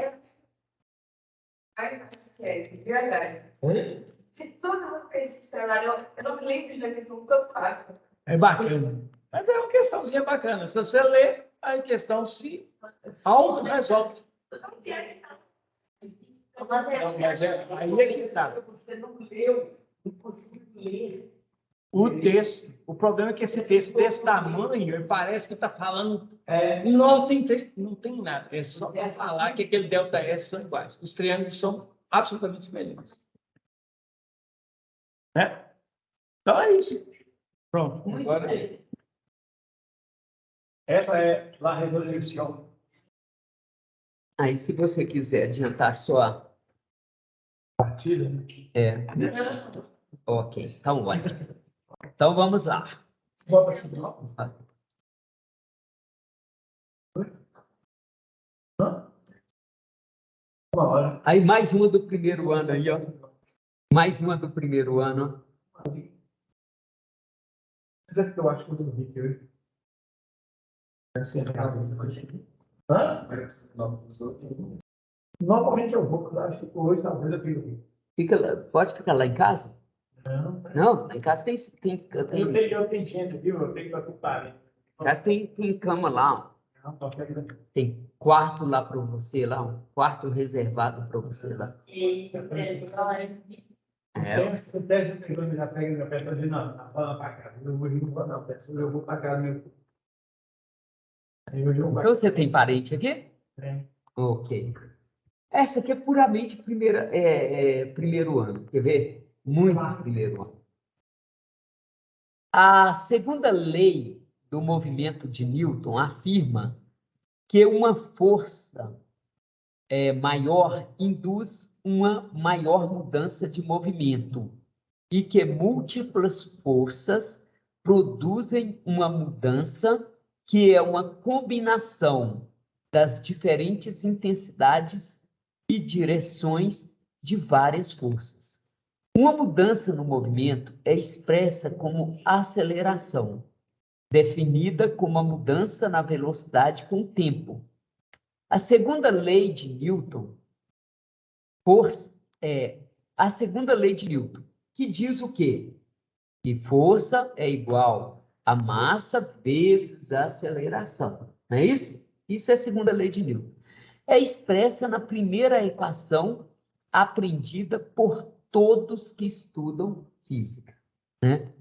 Verdade. Se todas as vezes que a gente trabalhou, eu não me lembro de uma questão tão fácil. É bacana. Mas é uma questãozinha bacana. Se você ler, a questão se auto-resolve. Não, mas aí é que está. Você não leu, não conseguiu ler. O texto. O problema é que esse texto desse tamanho, ele parece que está falando. Não tem nada. É só para falar que aquele ΔS são iguais. Os triângulos são absolutamente semelhantes. Né? Então é isso. Pronto. Agora, essa é a resolução. Aí, se você quiser adiantar sua... Partida. Ok, então vai. Então vamos lá. Bota esse bloco. Uma hora. Aí mais uma do primeiro ano aí, ó. Mais uma do primeiro ano. Mas é que eu acho que eu não vi aqui. Hã? Normalmente eu vou, eu acho que hoje talvez eu tenho. Pode ficar lá em casa? Não, lá em casa tem Eu tenho gente, viu? Eu tenho que ocupar. em casa tem cama lá. Não, só quero... Tem. quarto lá para você, lá, um quarto reservado para você lá. O teste pegou, já pega meu pé, falei, não, tá falando pra cá. Eu vou junto, não, eu vou pra cá, meu. Aí hoje eu vou. Então, você tem parente aqui? Tem. Ok. Essa aqui é puramente primeiro ano, quer ver? Muito primeiro ano. A segunda lei do movimento de Newton afirma que uma força maior induz uma maior mudança de movimento e que múltiplas forças produzem uma mudança que é uma combinação das diferentes intensidades e direções de várias forças. Uma mudança no movimento é expressa como aceleração, definida como a mudança na velocidade com o tempo. A segunda lei de Newton, a segunda lei de Newton, que diz o quê? Que força é igual a massa vezes a aceleração. Não é isso? Isso é a segunda lei de Newton. É expressa na primeira equação aprendida por todos que estudam física, né?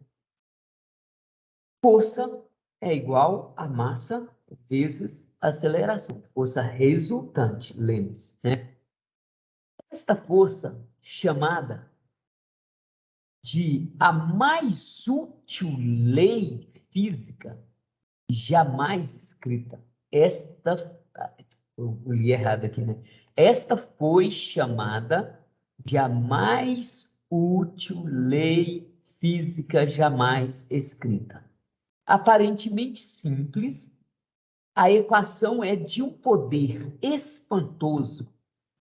Força é igual a massa vezes aceleração. Força resultante, lembre-se, né? Esta força, chamada de a mais útil lei física jamais escrita. Eu li errado aqui, né? Esta foi chamada de a mais útil lei física jamais escrita. Aparentemente simples, a equação é de um poder espantoso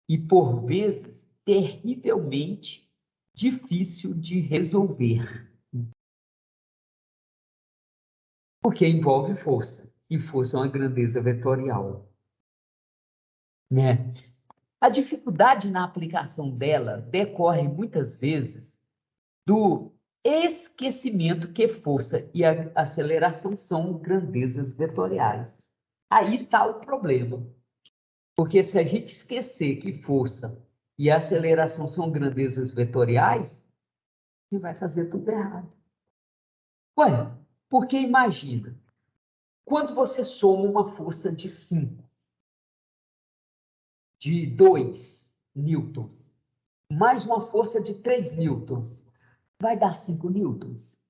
e, por vezes, terrivelmente difícil de resolver. Porque envolve força, e força é uma grandeza vetorial, né? A dificuldade na aplicação dela decorre muitas vezes do esquecimento que força e a aceleração são grandezas vetoriais. Aí está o problema. Porque se a gente esquecer que força e aceleração são grandezas vetoriais, a gente vai fazer tudo errado. Ué, porque imagina, quando você soma uma força de 5, de 2 newtons, mais uma força de 3 newtons, vai dar 5 newtons?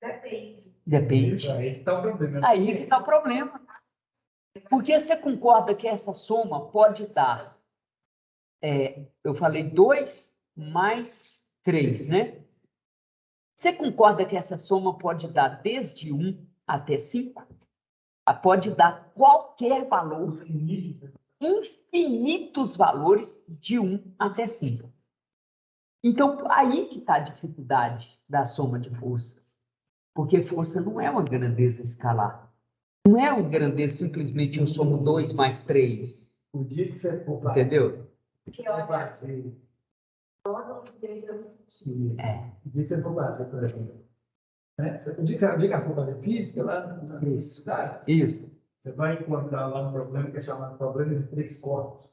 Depende. Depende. Aí que está o problema. Aí que está o problema. Porque você concorda que essa soma pode dar, eu falei 2 mais 3, né? Você concorda que essa soma pode dar desde 1 até 5? Pode dar qualquer valor, infinitos valores de 1 até 5. Então, aí que está a dificuldade da soma de forças. Porque força não é uma grandeza escalar. Não é uma grandeza simplesmente eu somo 2 mais 3. O dia que você for fazer, Entendeu? Que eu fazer, o dia que você for fazer, por exemplo, né? O dia que for fazer física, lá na universidade, Isso. você vai encontrar lá um problema que é chamado problema de 3 corpos.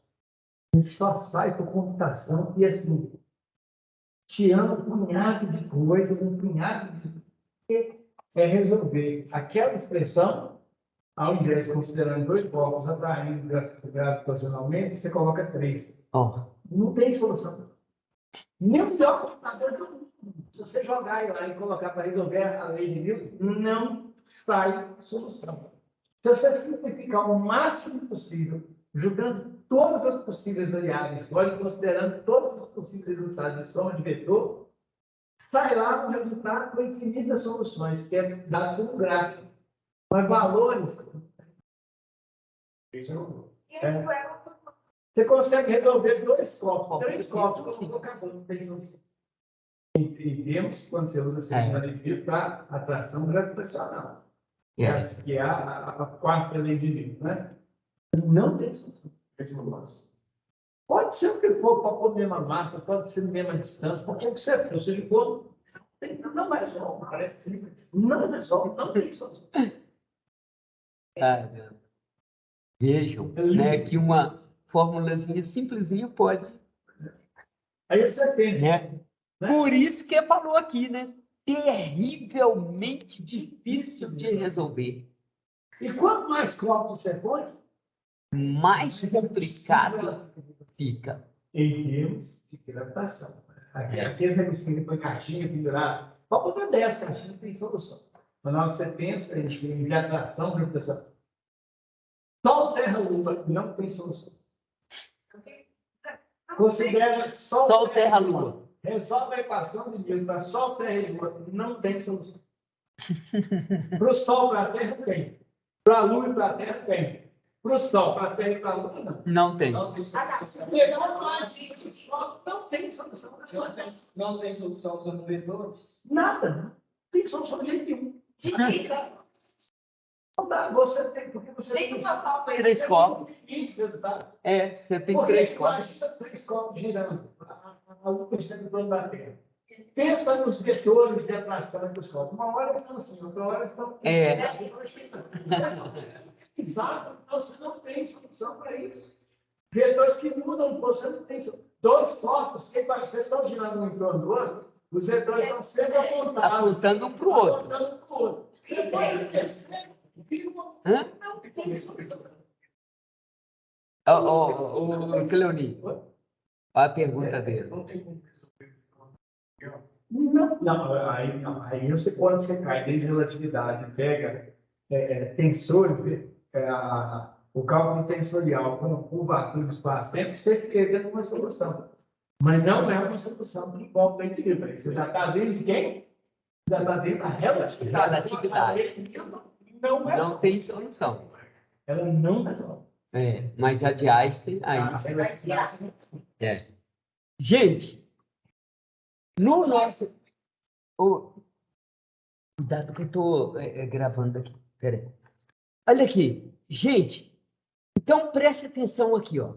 A gente só sai por computação e assim, tirando um punhado de coisas, um punhado de resolver aquela expressão, ao invés de considerando 2 corpos atraindo gravitacionalmente, você coloca 3. Oh. Não tem solução. Nem o melhor computador do mundo. Se você jogar lá e colocar para resolver a lei de Newton, não sai solução. Se você simplificar o máximo possível, julgando todas as possíveis variáveis, considerando todos os possíveis resultados de soma de vetor, sai lá um resultado com infinitas soluções, que é dado por um gráfico. Mas valores... Você consegue resolver 2 copos, 3 copos, não tem solução. E temos, quando você usa a segunda lei de Newton, para atração gravitacional, que é a quarta lei de Newton, né? Não tem solução. Pode ser o que for, pode pôr a mesma massa, pode ser a mesma distância, qualquer que seja, ou seja, quando não resolve, parece simples, não resolve, não tem solução. Vejam, né, que uma formulazinha simplesinha pode, Aí você pensa, né? Por isso que falou aqui, né? Terrivelmente difícil de resolver. e quanto mais copos você põe, Mais complicado fica. em termos de gravitação. Aqui as negocinhas põe caixinha pendurada. Pode botar 10 caixinhas, tem solução. Mas na hora que você pensa em gravitação, gravitação, Sol, Terra, Lua não tem solução. Considera Sol, Terra, Lua. Resolve a equação de Newton para Sol, Terra e Lua, não tem solução. Para o Sol, para a Terra, tem. Para a Lua e para a Terra, tem. Para o Sol, para a Terra e para a Lua, não. Não tem. Não tem solução. Se pegar mais de Sol, não tem solução. Não tem solução usando vetores? Nada. Não tem solução de jeito nenhum. Não dá. Você tem, porque você Tem uma forma aí. 3 copos. seguinte resultado. É, você tem Porque 3 copos. imagina 3 copos girando. A Lua está no plano da Terra. Pensa nos vetores de atração dos copos. Uma hora eles estão assim, outra hora eles estão. É. Exato. Você não tem solução para isso. Vetores que mudam, você não tem solução. 2 copos, que vocês estão girando um em torno do outro, os vetores estão sempre apontados. Apontando um para o outro. Apontando para o outro. Você põe o terceiro, vira uma. Hã? Não tem solução. Ô, Cleoni, olha a pergunta dele. Não tem como resolver. Não, aí você pode secar, desde relatividade, pega tensor, o cálculo tensorial com curvatura do espaço-tempo, você fica dando uma solução. Mas não é uma solução para o cálculo equilíbrio. Você já está dentro de quem? Já está dentro da relatividade. Não é. Não tem solução. Ela não resolve. É, mas a de Einstein, aí. Você vai tirar. É. Gente, no nosso. Cuidado que eu estou gravando aqui. Peraí. Olha aqui. Gente, então preste atenção aqui, ó.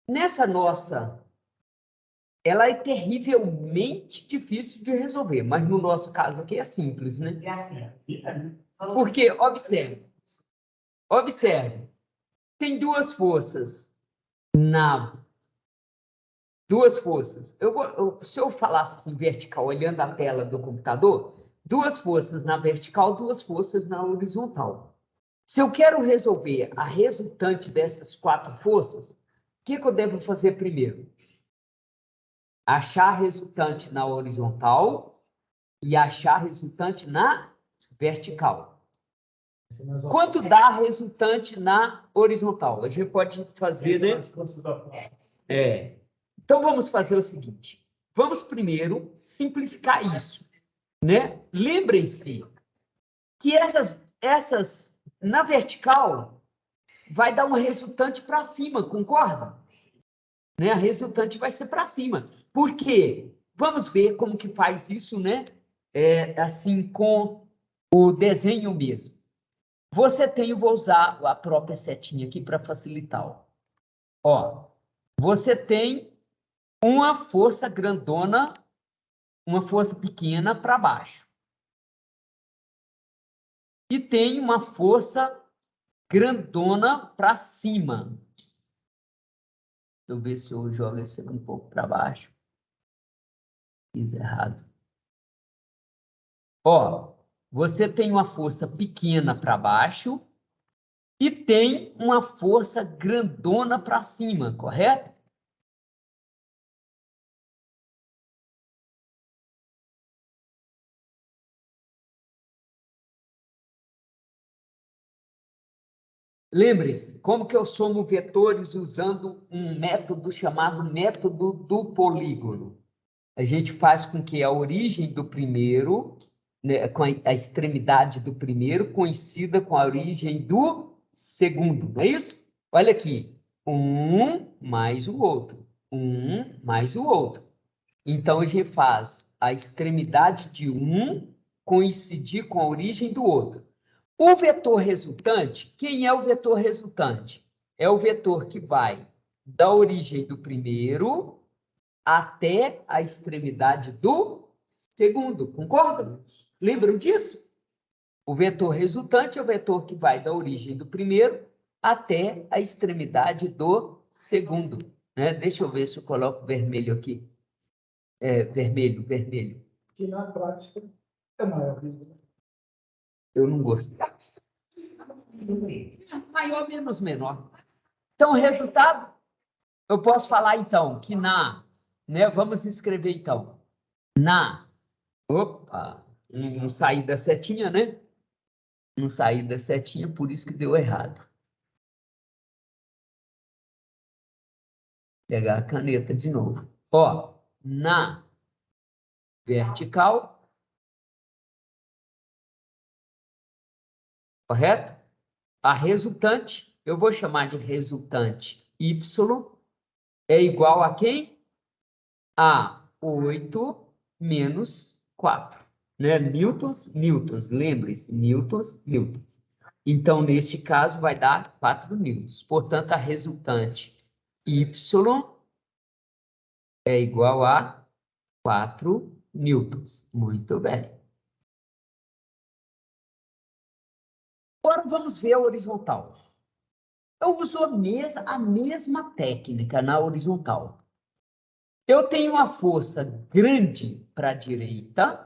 Nessa nossa. Ela é terrivelmente difícil de resolver, mas no nosso caso aqui é simples, né? Porque, observe, tem 2 forças duas forças. Se eu falasse assim, vertical, olhando a tela do computador, 2 forças na vertical, 2 forças na horizontal. Se eu quero resolver a resultante dessas 4 forças, o que eu devo fazer primeiro? Achar a resultante na horizontal e achar a resultante na vertical. Quanto dá a resultante na horizontal? A gente pode fazer, né? Então, vamos fazer o seguinte. Vamos primeiro simplificar isso, né? Lembrem-se que essas na vertical vai dar uma resultante para cima, concorda? Né? A resultante vai ser para cima. Por quê? Vamos ver como que faz isso, né? Assim, com o desenho mesmo. Vou usar a própria setinha aqui para facilitar. Ó, você tem uma força grandona, uma força pequena para baixo. E tem uma força grandona para cima. Deixa eu ver se eu jogo esse um pouco para baixo. Fiz errado. Ó, você tem uma força pequena para baixo e tem uma força grandona para cima, correto? Lembre-se, como que eu somo vetores usando um método chamado método do polígono? A gente faz com que a origem do primeiro, né, com a extremidade do primeiro, coincida com a origem do segundo, não é isso? Olha aqui, um mais o outro, um mais o outro. Então, a gente faz a extremidade de um coincidir com a origem do outro. O vetor resultante, quem é o vetor resultante? É o vetor que vai da origem do primeiro até a extremidade do segundo, concorda? Lembram disso? O vetor resultante é o vetor que vai da origem do primeiro até a extremidade do segundo. Né? Deixa eu ver se eu coloco vermelho aqui. Vermelho. Que na prática é maior. Eu não gostei. Maior menos menor. Então, o resultado, eu posso falar, então, que vamos escrever, então, não saí da setinha, né? Não saí da setinha, por isso que deu errado. Vou pegar a caneta de novo. Ó, na vertical, correto? A resultante, eu vou chamar de resultante Y, é igual a quem? A 8 menos 4. Né? Newtons. Lembre-se, newtons. Então, neste caso, vai dar 4 newtons. Portanto, a resultante Y é igual a 4 newtons. Muito bem. Agora, vamos ver a horizontal. Eu uso a mesma técnica na horizontal. Eu tenho uma força grande para a direita.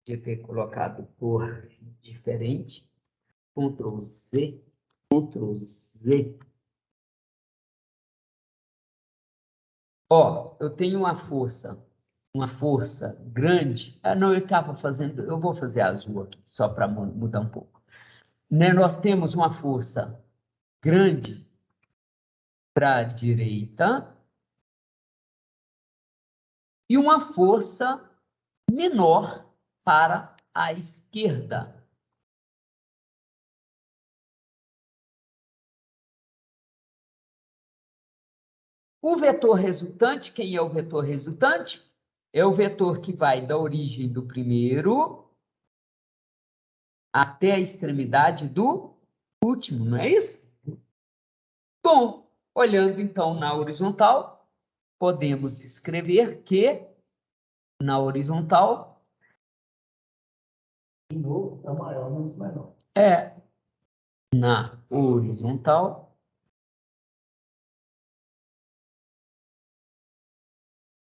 Podia ter colocado cor diferente. Ctrl Z. Ó, eu tenho uma força grande. Não, eu vou fazer azul aqui, só para mudar um pouco. Né? Nós temos uma força grande para a direita e uma força menor para a esquerda. O vetor resultante, quem é o vetor resultante? É o vetor que vai da origem do primeiro até a extremidade do último, não é isso? Bom, olhando então na horizontal, podemos escrever que na horizontal De novo, é maior menos menor. Na horizontal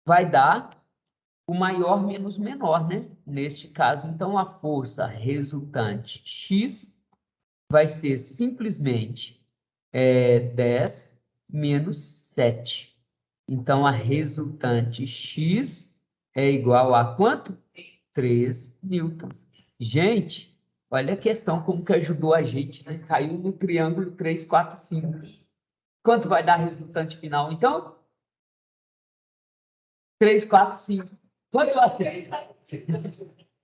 vai dar o maior menos menor, né? Neste caso, então, a força resultante X vai ser simplesmente 10 menos 7. Então, a resultante X é igual a quanto? 3 newtons. Gente, olha a questão como que ajudou a gente, né? Caiu no triângulo 3, 4, 5. Quanto vai dar a resultante final, então? 3, 4, 5. Quanto vai ter?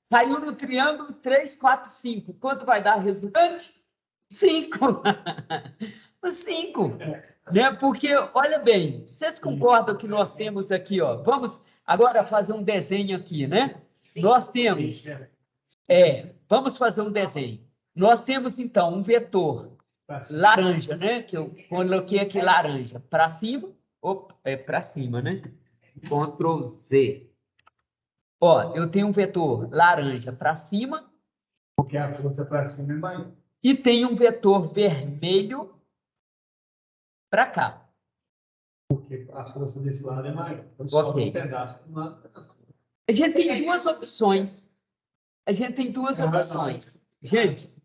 Caiu no triângulo 3, 4, 5. Quanto vai dar a resultante? 5. O 5. Né? Porque, olha bem, vocês concordam que nós temos aqui, ó? Vamos agora fazer um desenho aqui, né? Nós temos... vamos fazer um desenho. Nós temos, então, um vetor laranja, né? Que eu coloquei aqui laranja. Para cima. Para cima, né? Ctrl Z. Ó, eu tenho um vetor laranja para cima. Porque a força para cima é maior. E tem um vetor vermelho para cá. Porque a força desse lado é maior. Então, Ok. um pedaço de um lado. A gente tem duas opções. Gente,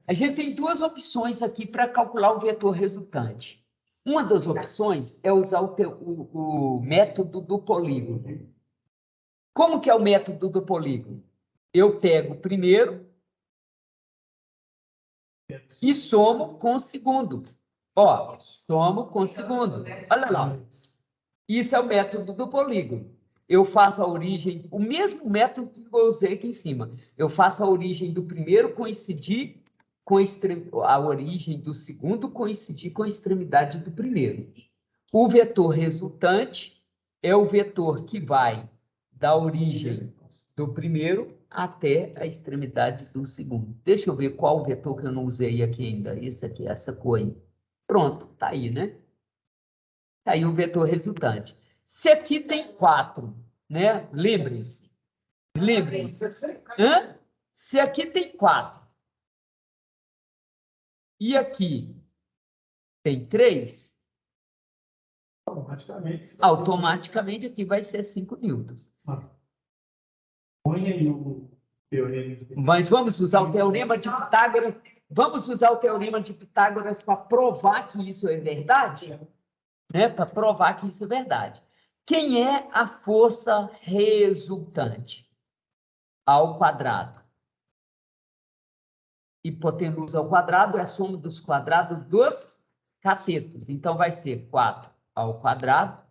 a gente tem duas opções aqui para calcular o vetor resultante. Uma das opções é usar o método do polígono. Como que é o método do polígono? Eu pego o primeiro e somo com o segundo. Ó, somo com o segundo. Olha lá. Isso é o método do polígono. Eu faço a origem, o mesmo método que eu usei aqui em cima. Eu faço a origem do primeiro coincidir com a origem do segundo coincidir com a extremidade do primeiro. O vetor resultante é o vetor que vai da origem do primeiro até a extremidade do segundo. Deixa eu ver qual vetor que eu não usei aqui ainda. Esse aqui, essa cor aí. Pronto, tá aí, né? Tá aí o vetor resultante. Se aqui tem 4, né? Lembrem-se. Hã? Se aqui tem 4 e aqui tem 3, automaticamente aqui vai ser 5 newtons. Põe aí o teorema. Mas vamos usar o teorema de Pitágoras. Vamos usar o teorema de Pitágoras para provar que isso é verdade? Né? Para provar que isso é verdade. Quem é a força resultante? Ao quadrado. Hipotenusa ao quadrado é a soma dos quadrados dos catetos. Então, vai ser 4 ao quadrado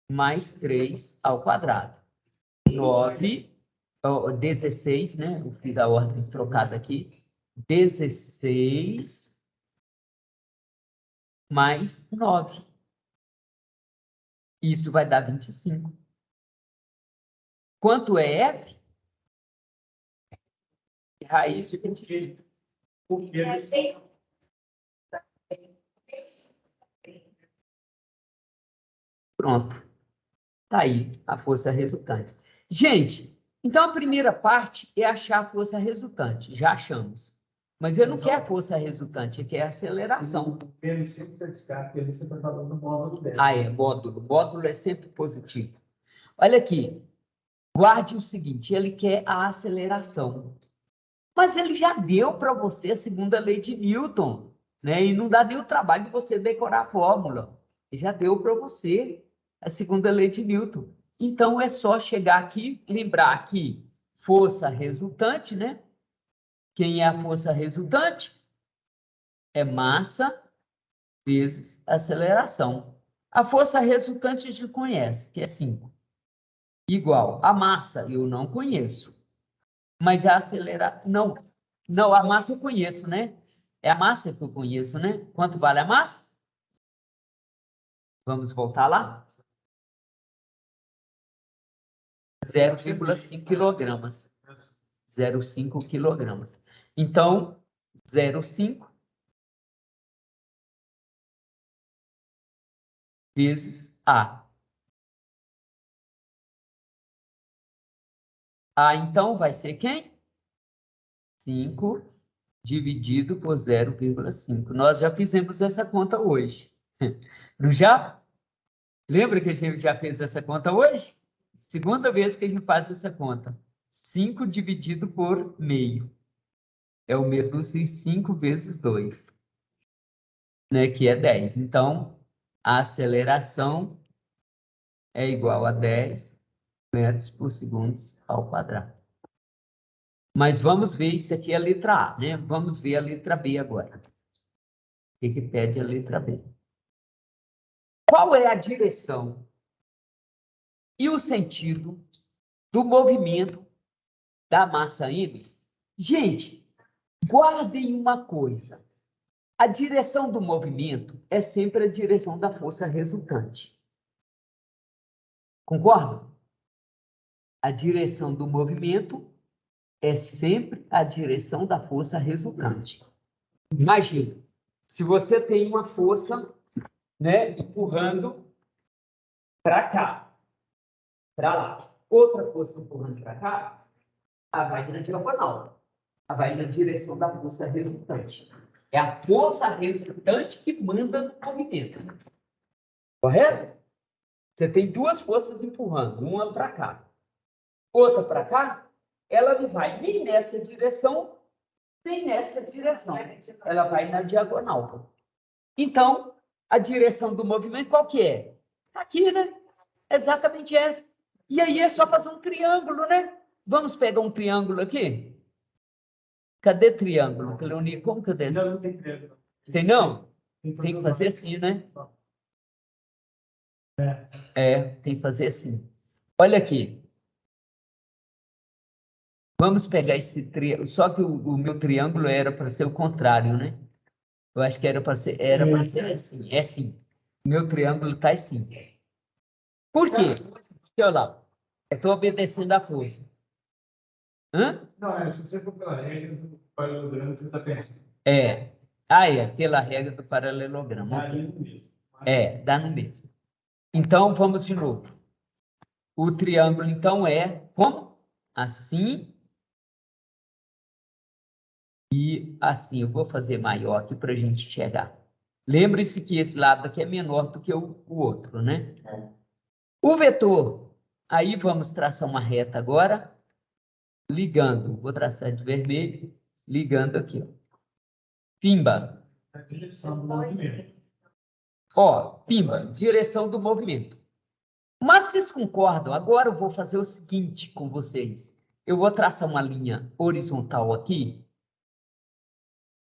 mais 3 ao quadrado. 9, 16, né? Eu fiz a ordem trocada aqui. 16 mais 9. Isso vai dar 25. Quanto é F? Raiz de 25. Porque eles... Pronto. Tá aí a força resultante. Gente, então a primeira parte é achar a força resultante. Já achamos. Mas eu não quero a força resultante, eu quero a aceleração. Menos 5 você descarta, porque você está falando do módulo dela. Ah, é, módulo. Módulo é sempre positivo. Olha aqui. Guarde o seguinte, ele quer a aceleração. Mas ele já deu para você a segunda lei de Newton, né? E não dá nem o trabalho de você decorar a fórmula. Ele já deu para você a segunda lei de Newton. Então, é só chegar aqui, lembrar que força resultante, né? Quem é a força resultante? É massa vezes aceleração. A força resultante a gente conhece, que é 5. Igual. A massa eu não conheço. Mas a aceleração... Não, a massa eu conheço, né? É a massa que eu conheço, né? Quanto vale a massa? Vamos voltar lá? 0,5 quilogramas. 0,5 quilogramas. Então, 0,5 vezes A. A, então, vai ser quem? 5 dividido por 0,5. Nós já fizemos essa conta hoje. Não já? Lembra que a gente já fez essa conta hoje? Segunda vez que a gente faz essa conta. 5 dividido por meio. É o mesmo se 5 vezes 2. Né, que é 10. Então, a aceleração é igual a 10 metros por segundo ao quadrado. Mas vamos ver isso aqui é a letra A, né? Vamos ver a letra B agora. O que pede a letra B? Qual é a direção e o sentido do movimento da massa M? Gente, guardem uma coisa. A direção do movimento é sempre a direção da força resultante. Concordam? A direção do movimento é sempre a direção da força resultante. Imagina, se você tem uma força, né, empurrando para cá, para lá, outra força empurrando para cá, ela vai na diagonal, ela vai na direção da força resultante. É a força resultante que manda no movimento. Correto? Você tem duas forças empurrando, uma para cá, outra para cá, ela não vai nem nessa direção, nem nessa direção. Ela vai na diagonal. Então, a direção do movimento qual que é? Aqui, né? Exatamente essa. E aí é só fazer um triângulo, né? Vamos pegar um triângulo aqui? Cadê triângulo? Cleoni, como que eu desenho? Não tem triângulo. Tem não? Tem que fazer assim, né? Tem que fazer assim. Olha aqui. Vamos pegar esse triângulo. Só que o meu triângulo era para ser o contrário, né? Eu acho que era para ser assim. É assim. O meu triângulo está assim. Por quê? Porque, olha lá. Eu estou obedecendo a força. Hã? Não, se você for pela regra do paralelogramo, você está pensando. Pela regra do paralelogramo. Dá ali no mesmo. Dá no mesmo. Então, vamos de novo. O triângulo, então, é como? Assim E assim, eu vou fazer maior aqui para a gente enxergar. Lembre-se que esse lado aqui é menor do que o outro, né? O vetor, aí vamos traçar uma reta agora, ligando, vou traçar de vermelho, ligando aqui, ó. Pimba. A direção do movimento. Ó, pimba, direção do movimento. Mas vocês concordam? Agora eu vou fazer o seguinte com vocês. Eu vou traçar uma linha horizontal aqui.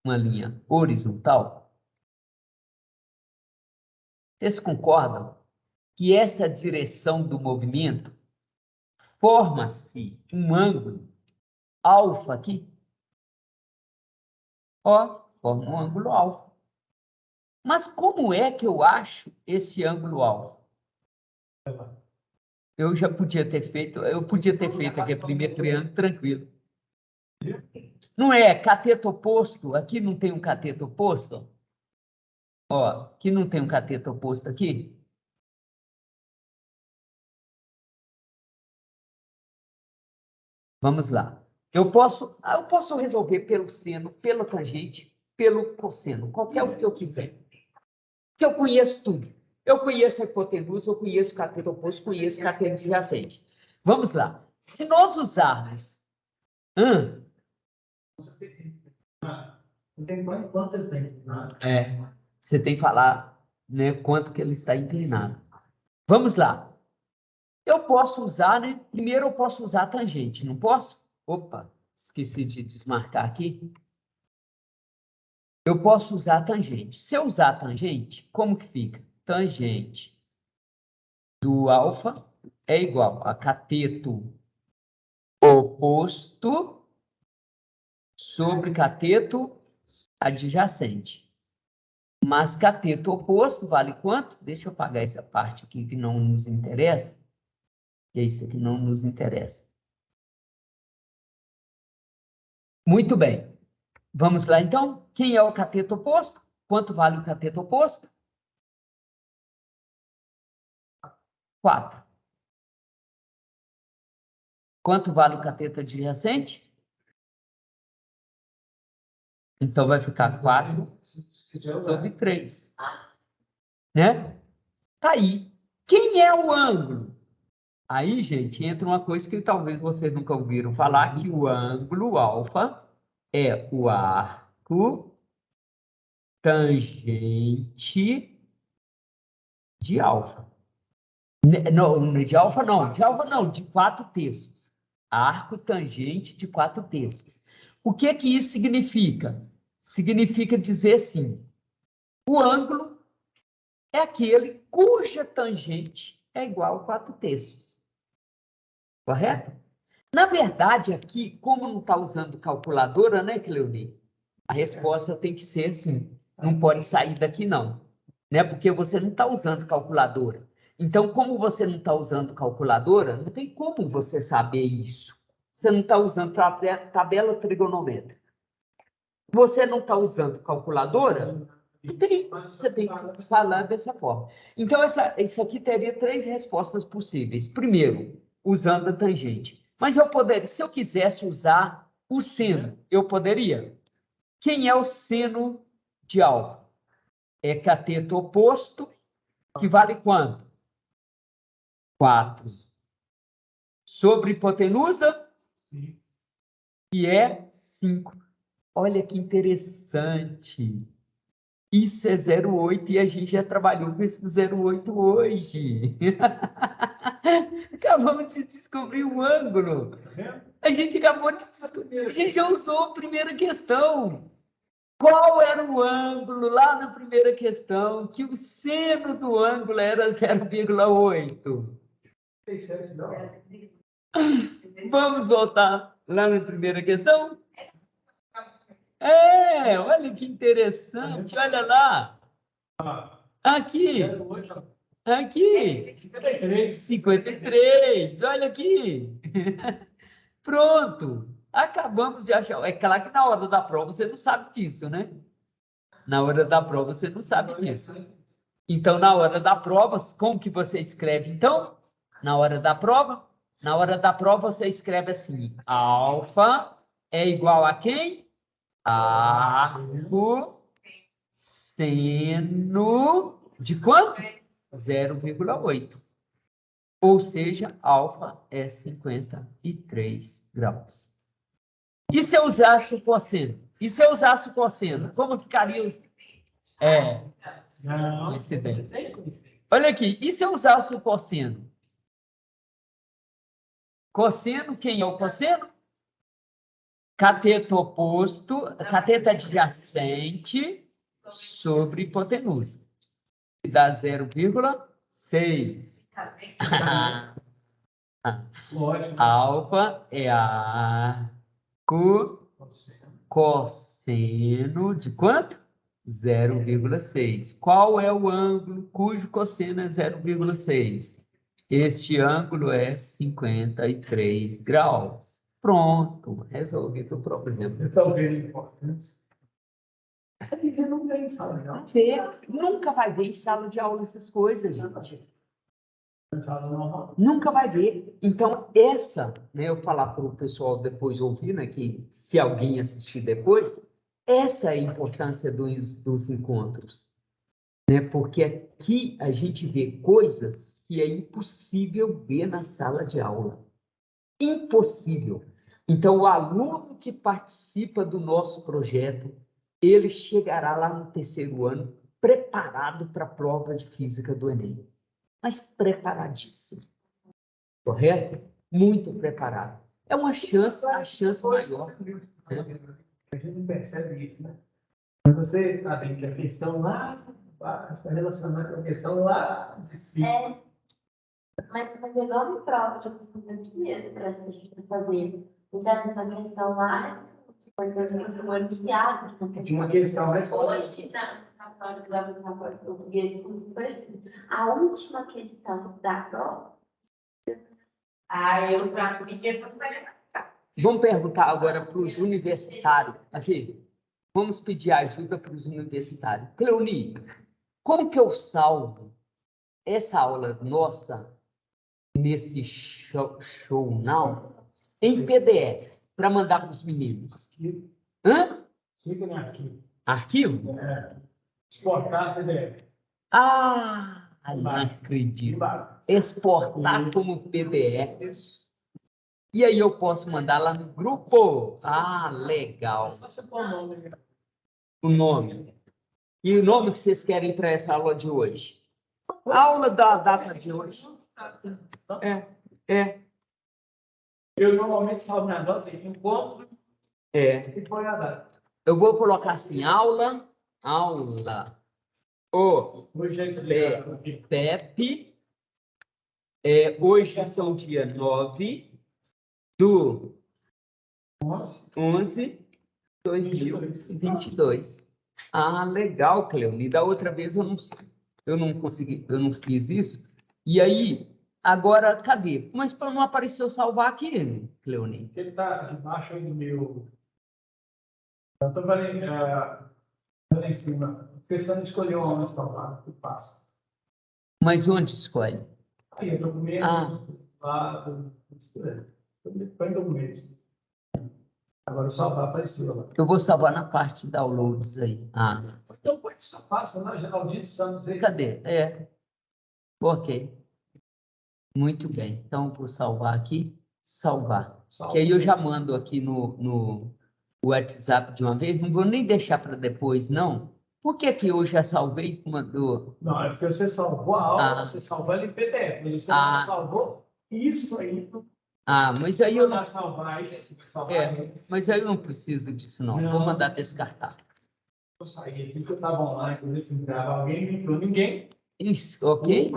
Uma linha horizontal. Vocês concordam que essa direção do movimento forma-se um ângulo alfa aqui? Ó, forma um ângulo alfa. Mas como é que eu acho esse ângulo alfa? Eu já podia ter feito, aqui a primeira triângulo tranquilo. Não é cateto oposto? Aqui não tem um cateto oposto? Ó, aqui não tem um cateto oposto aqui? Vamos lá. Eu posso resolver pelo seno, pela tangente, pelo cosseno, qualquer o que eu quiser. Porque eu conheço tudo. Eu conheço a hipotenusa, eu conheço o cateto oposto, conheço o cateto adjacente. Vamos lá. Se nós usarmos... Quanto ele tem? Você tem que falar, né, quanto que ele está inclinado. Vamos lá. Eu posso usar, né? Primeiro eu posso usar a tangente, não posso? Opa, esqueci de desmarcar aqui. Eu posso usar a tangente. Se eu usar a tangente, como que fica? Tangente do alfa é igual a cateto oposto sobre cateto adjacente. Mas cateto oposto vale quanto? Deixa eu apagar essa parte aqui que não nos interessa. É isso que não nos interessa. Muito bem. Vamos lá, então. Quem é o cateto oposto? Quanto vale o cateto oposto? 4. Quanto vale o cateto adjacente? Então, vai ficar 4 sobre 3. Né? Tá aí. Quem é o ângulo? Aí, gente, entra uma coisa que talvez vocês nunca ouviram falar, que o ângulo alfa é o arco tangente de alfa. Não, de alfa não, de 4/3. Arco tangente de 4/3. O que que isso significa? Significa dizer assim, o ângulo é aquele cuja tangente é igual a 4/3. Correto? Na verdade, aqui, como não está usando calculadora, né, Cleoni? A resposta tem que ser assim, não pode sair daqui não, né? Porque você não está usando calculadora. Então, como você não está usando calculadora, não tem como você saber isso. Você não está usando tabela trigonométrica. Você não está usando calculadora, não tem. Você tem que falar dessa forma. Então, isso aqui teria 3 respostas possíveis. Primeiro, usando a tangente. Mas eu poderia, se eu quisesse usar o seno, eu poderia. Quem é o seno de alfa? É cateto oposto, que vale quanto? 4. Sobre hipotenusa, que é 5. Olha que interessante. Isso é 0,8 e a gente já trabalhou com esse 0,8 hoje. Acabamos de descobrir o ângulo. A gente acabou de descobrir. A gente já usou a primeira questão. Qual era o ângulo lá na primeira questão? Que o seno do ângulo era 0,8. Vamos voltar lá na primeira questão? Olha que interessante. Olha lá. Aqui. Aqui. 53. Olha aqui. Pronto. Acabamos de achar. É claro que na hora da prova você não sabe disso, né? Na hora da prova você não sabe disso. Então, na hora da prova, como que você escreve, então? Na hora da prova? Na hora da prova você escreve assim, alfa é igual a quem? arco seno de quanto? 0,8. Ou seja, alfa é 53 graus. E se eu usasse o cosseno? E se eu usasse o cosseno? Como ficaria os... coincidência. Olha aqui, e se eu usasse o cosseno? Cosseno, quem é o cosseno? Cateto oposto, cateto adjacente sobre hipotenusa. Dá 0,6. Lógico. Alfa é arco cosseno de quanto? 0,6. Qual é o ângulo cujo cosseno é 0,6? Este ângulo é 53 graus. Pronto, resolvido o problema. Você está vendo a importância? Essa vida não tem em sala de aula. Nunca vai ver em sala de aula essas coisas, gente. Sala normal. Nunca vai ver. Então, essa, né, eu falar para o pessoal depois ouvir, né, que se alguém assistir depois, essa é a importância dos encontros. Né, porque aqui a gente vê coisas que é impossível ver na sala de aula. Impossível. Então, o aluno que participa do nosso projeto, ele chegará lá no terceiro ano preparado para a prova de física do Enem. Mas preparadíssimo. Correto? Muito preparado. É uma chance, a chance maior. Né? A gente não percebe isso, né? Quando você sabe que a questão lá está relacionada com a questão lá de cima. Mas eu não me provo de possibilidade mesmo para a gente fazer. Então, essa questão lá, tipo, eu sou iniciada. De uma questão mais Hoje, na prova de português, foi assim. A última questão da prova. Eu já pedi para fazer. Vamos perguntar agora para os universitários. Aqui, vamos pedir ajuda para os universitários. Cleoni, como que eu salvo essa aula nossa nesse show now em PDF para mandar para os meninos? Hã? Fica no arquivo. Arquivo? Exportar PDF. Não acredito. Exportar como PDF. E aí eu posso mandar lá no grupo? Legal. Só você pôr o nome. O nome. E o nome que vocês querem para essa aula de hoje? A aula da data de hoje. Eu normalmente salvo minha data assim, encontro e põe a data. Eu vou colocar assim, aula, Hoje é dia PEP. Hoje são dia 9 do 11 2022. Legal, Cleoni. Da outra vez eu não consegui, eu não fiz isso. E aí, agora, cadê? Mas para não aparecer eu salvar aqui, Cleoni. Ele está debaixo do meu. Eu estou ali em cima. A pessoa não escolheu onde salvar, que passa. Mas onde escolhe? Aí, eu documento, põe documento. Agora, o salvar apareceu lá. Eu vou salvar na parte de downloads aí. Então, pode só passa lá, Geraldinho Santos. Aí. Cadê? Ok. Muito bem. Então, vou salvar aqui. Salvar. Que aí eu já mando aqui no WhatsApp de uma vez. Não vou nem deixar para depois, não. Por que que eu já salvei e mandou? Não, é porque você salvou a aula, você salvou ela em PDF. Mas você não salvou isso aí. Mas aí eu não... salvar aí, você vai salvar mas aí eu não preciso disso, não. Vou mandar descartar. Eu saí aqui porque eu estava online, por isso entrava alguém, não entrou ninguém. Isso, ok?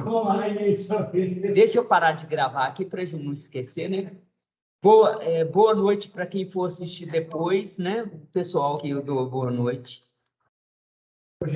Deixa eu parar de gravar aqui para a gente não esquecer, né? Boa noite para quem for assistir depois, né? O pessoal que eu dou boa noite.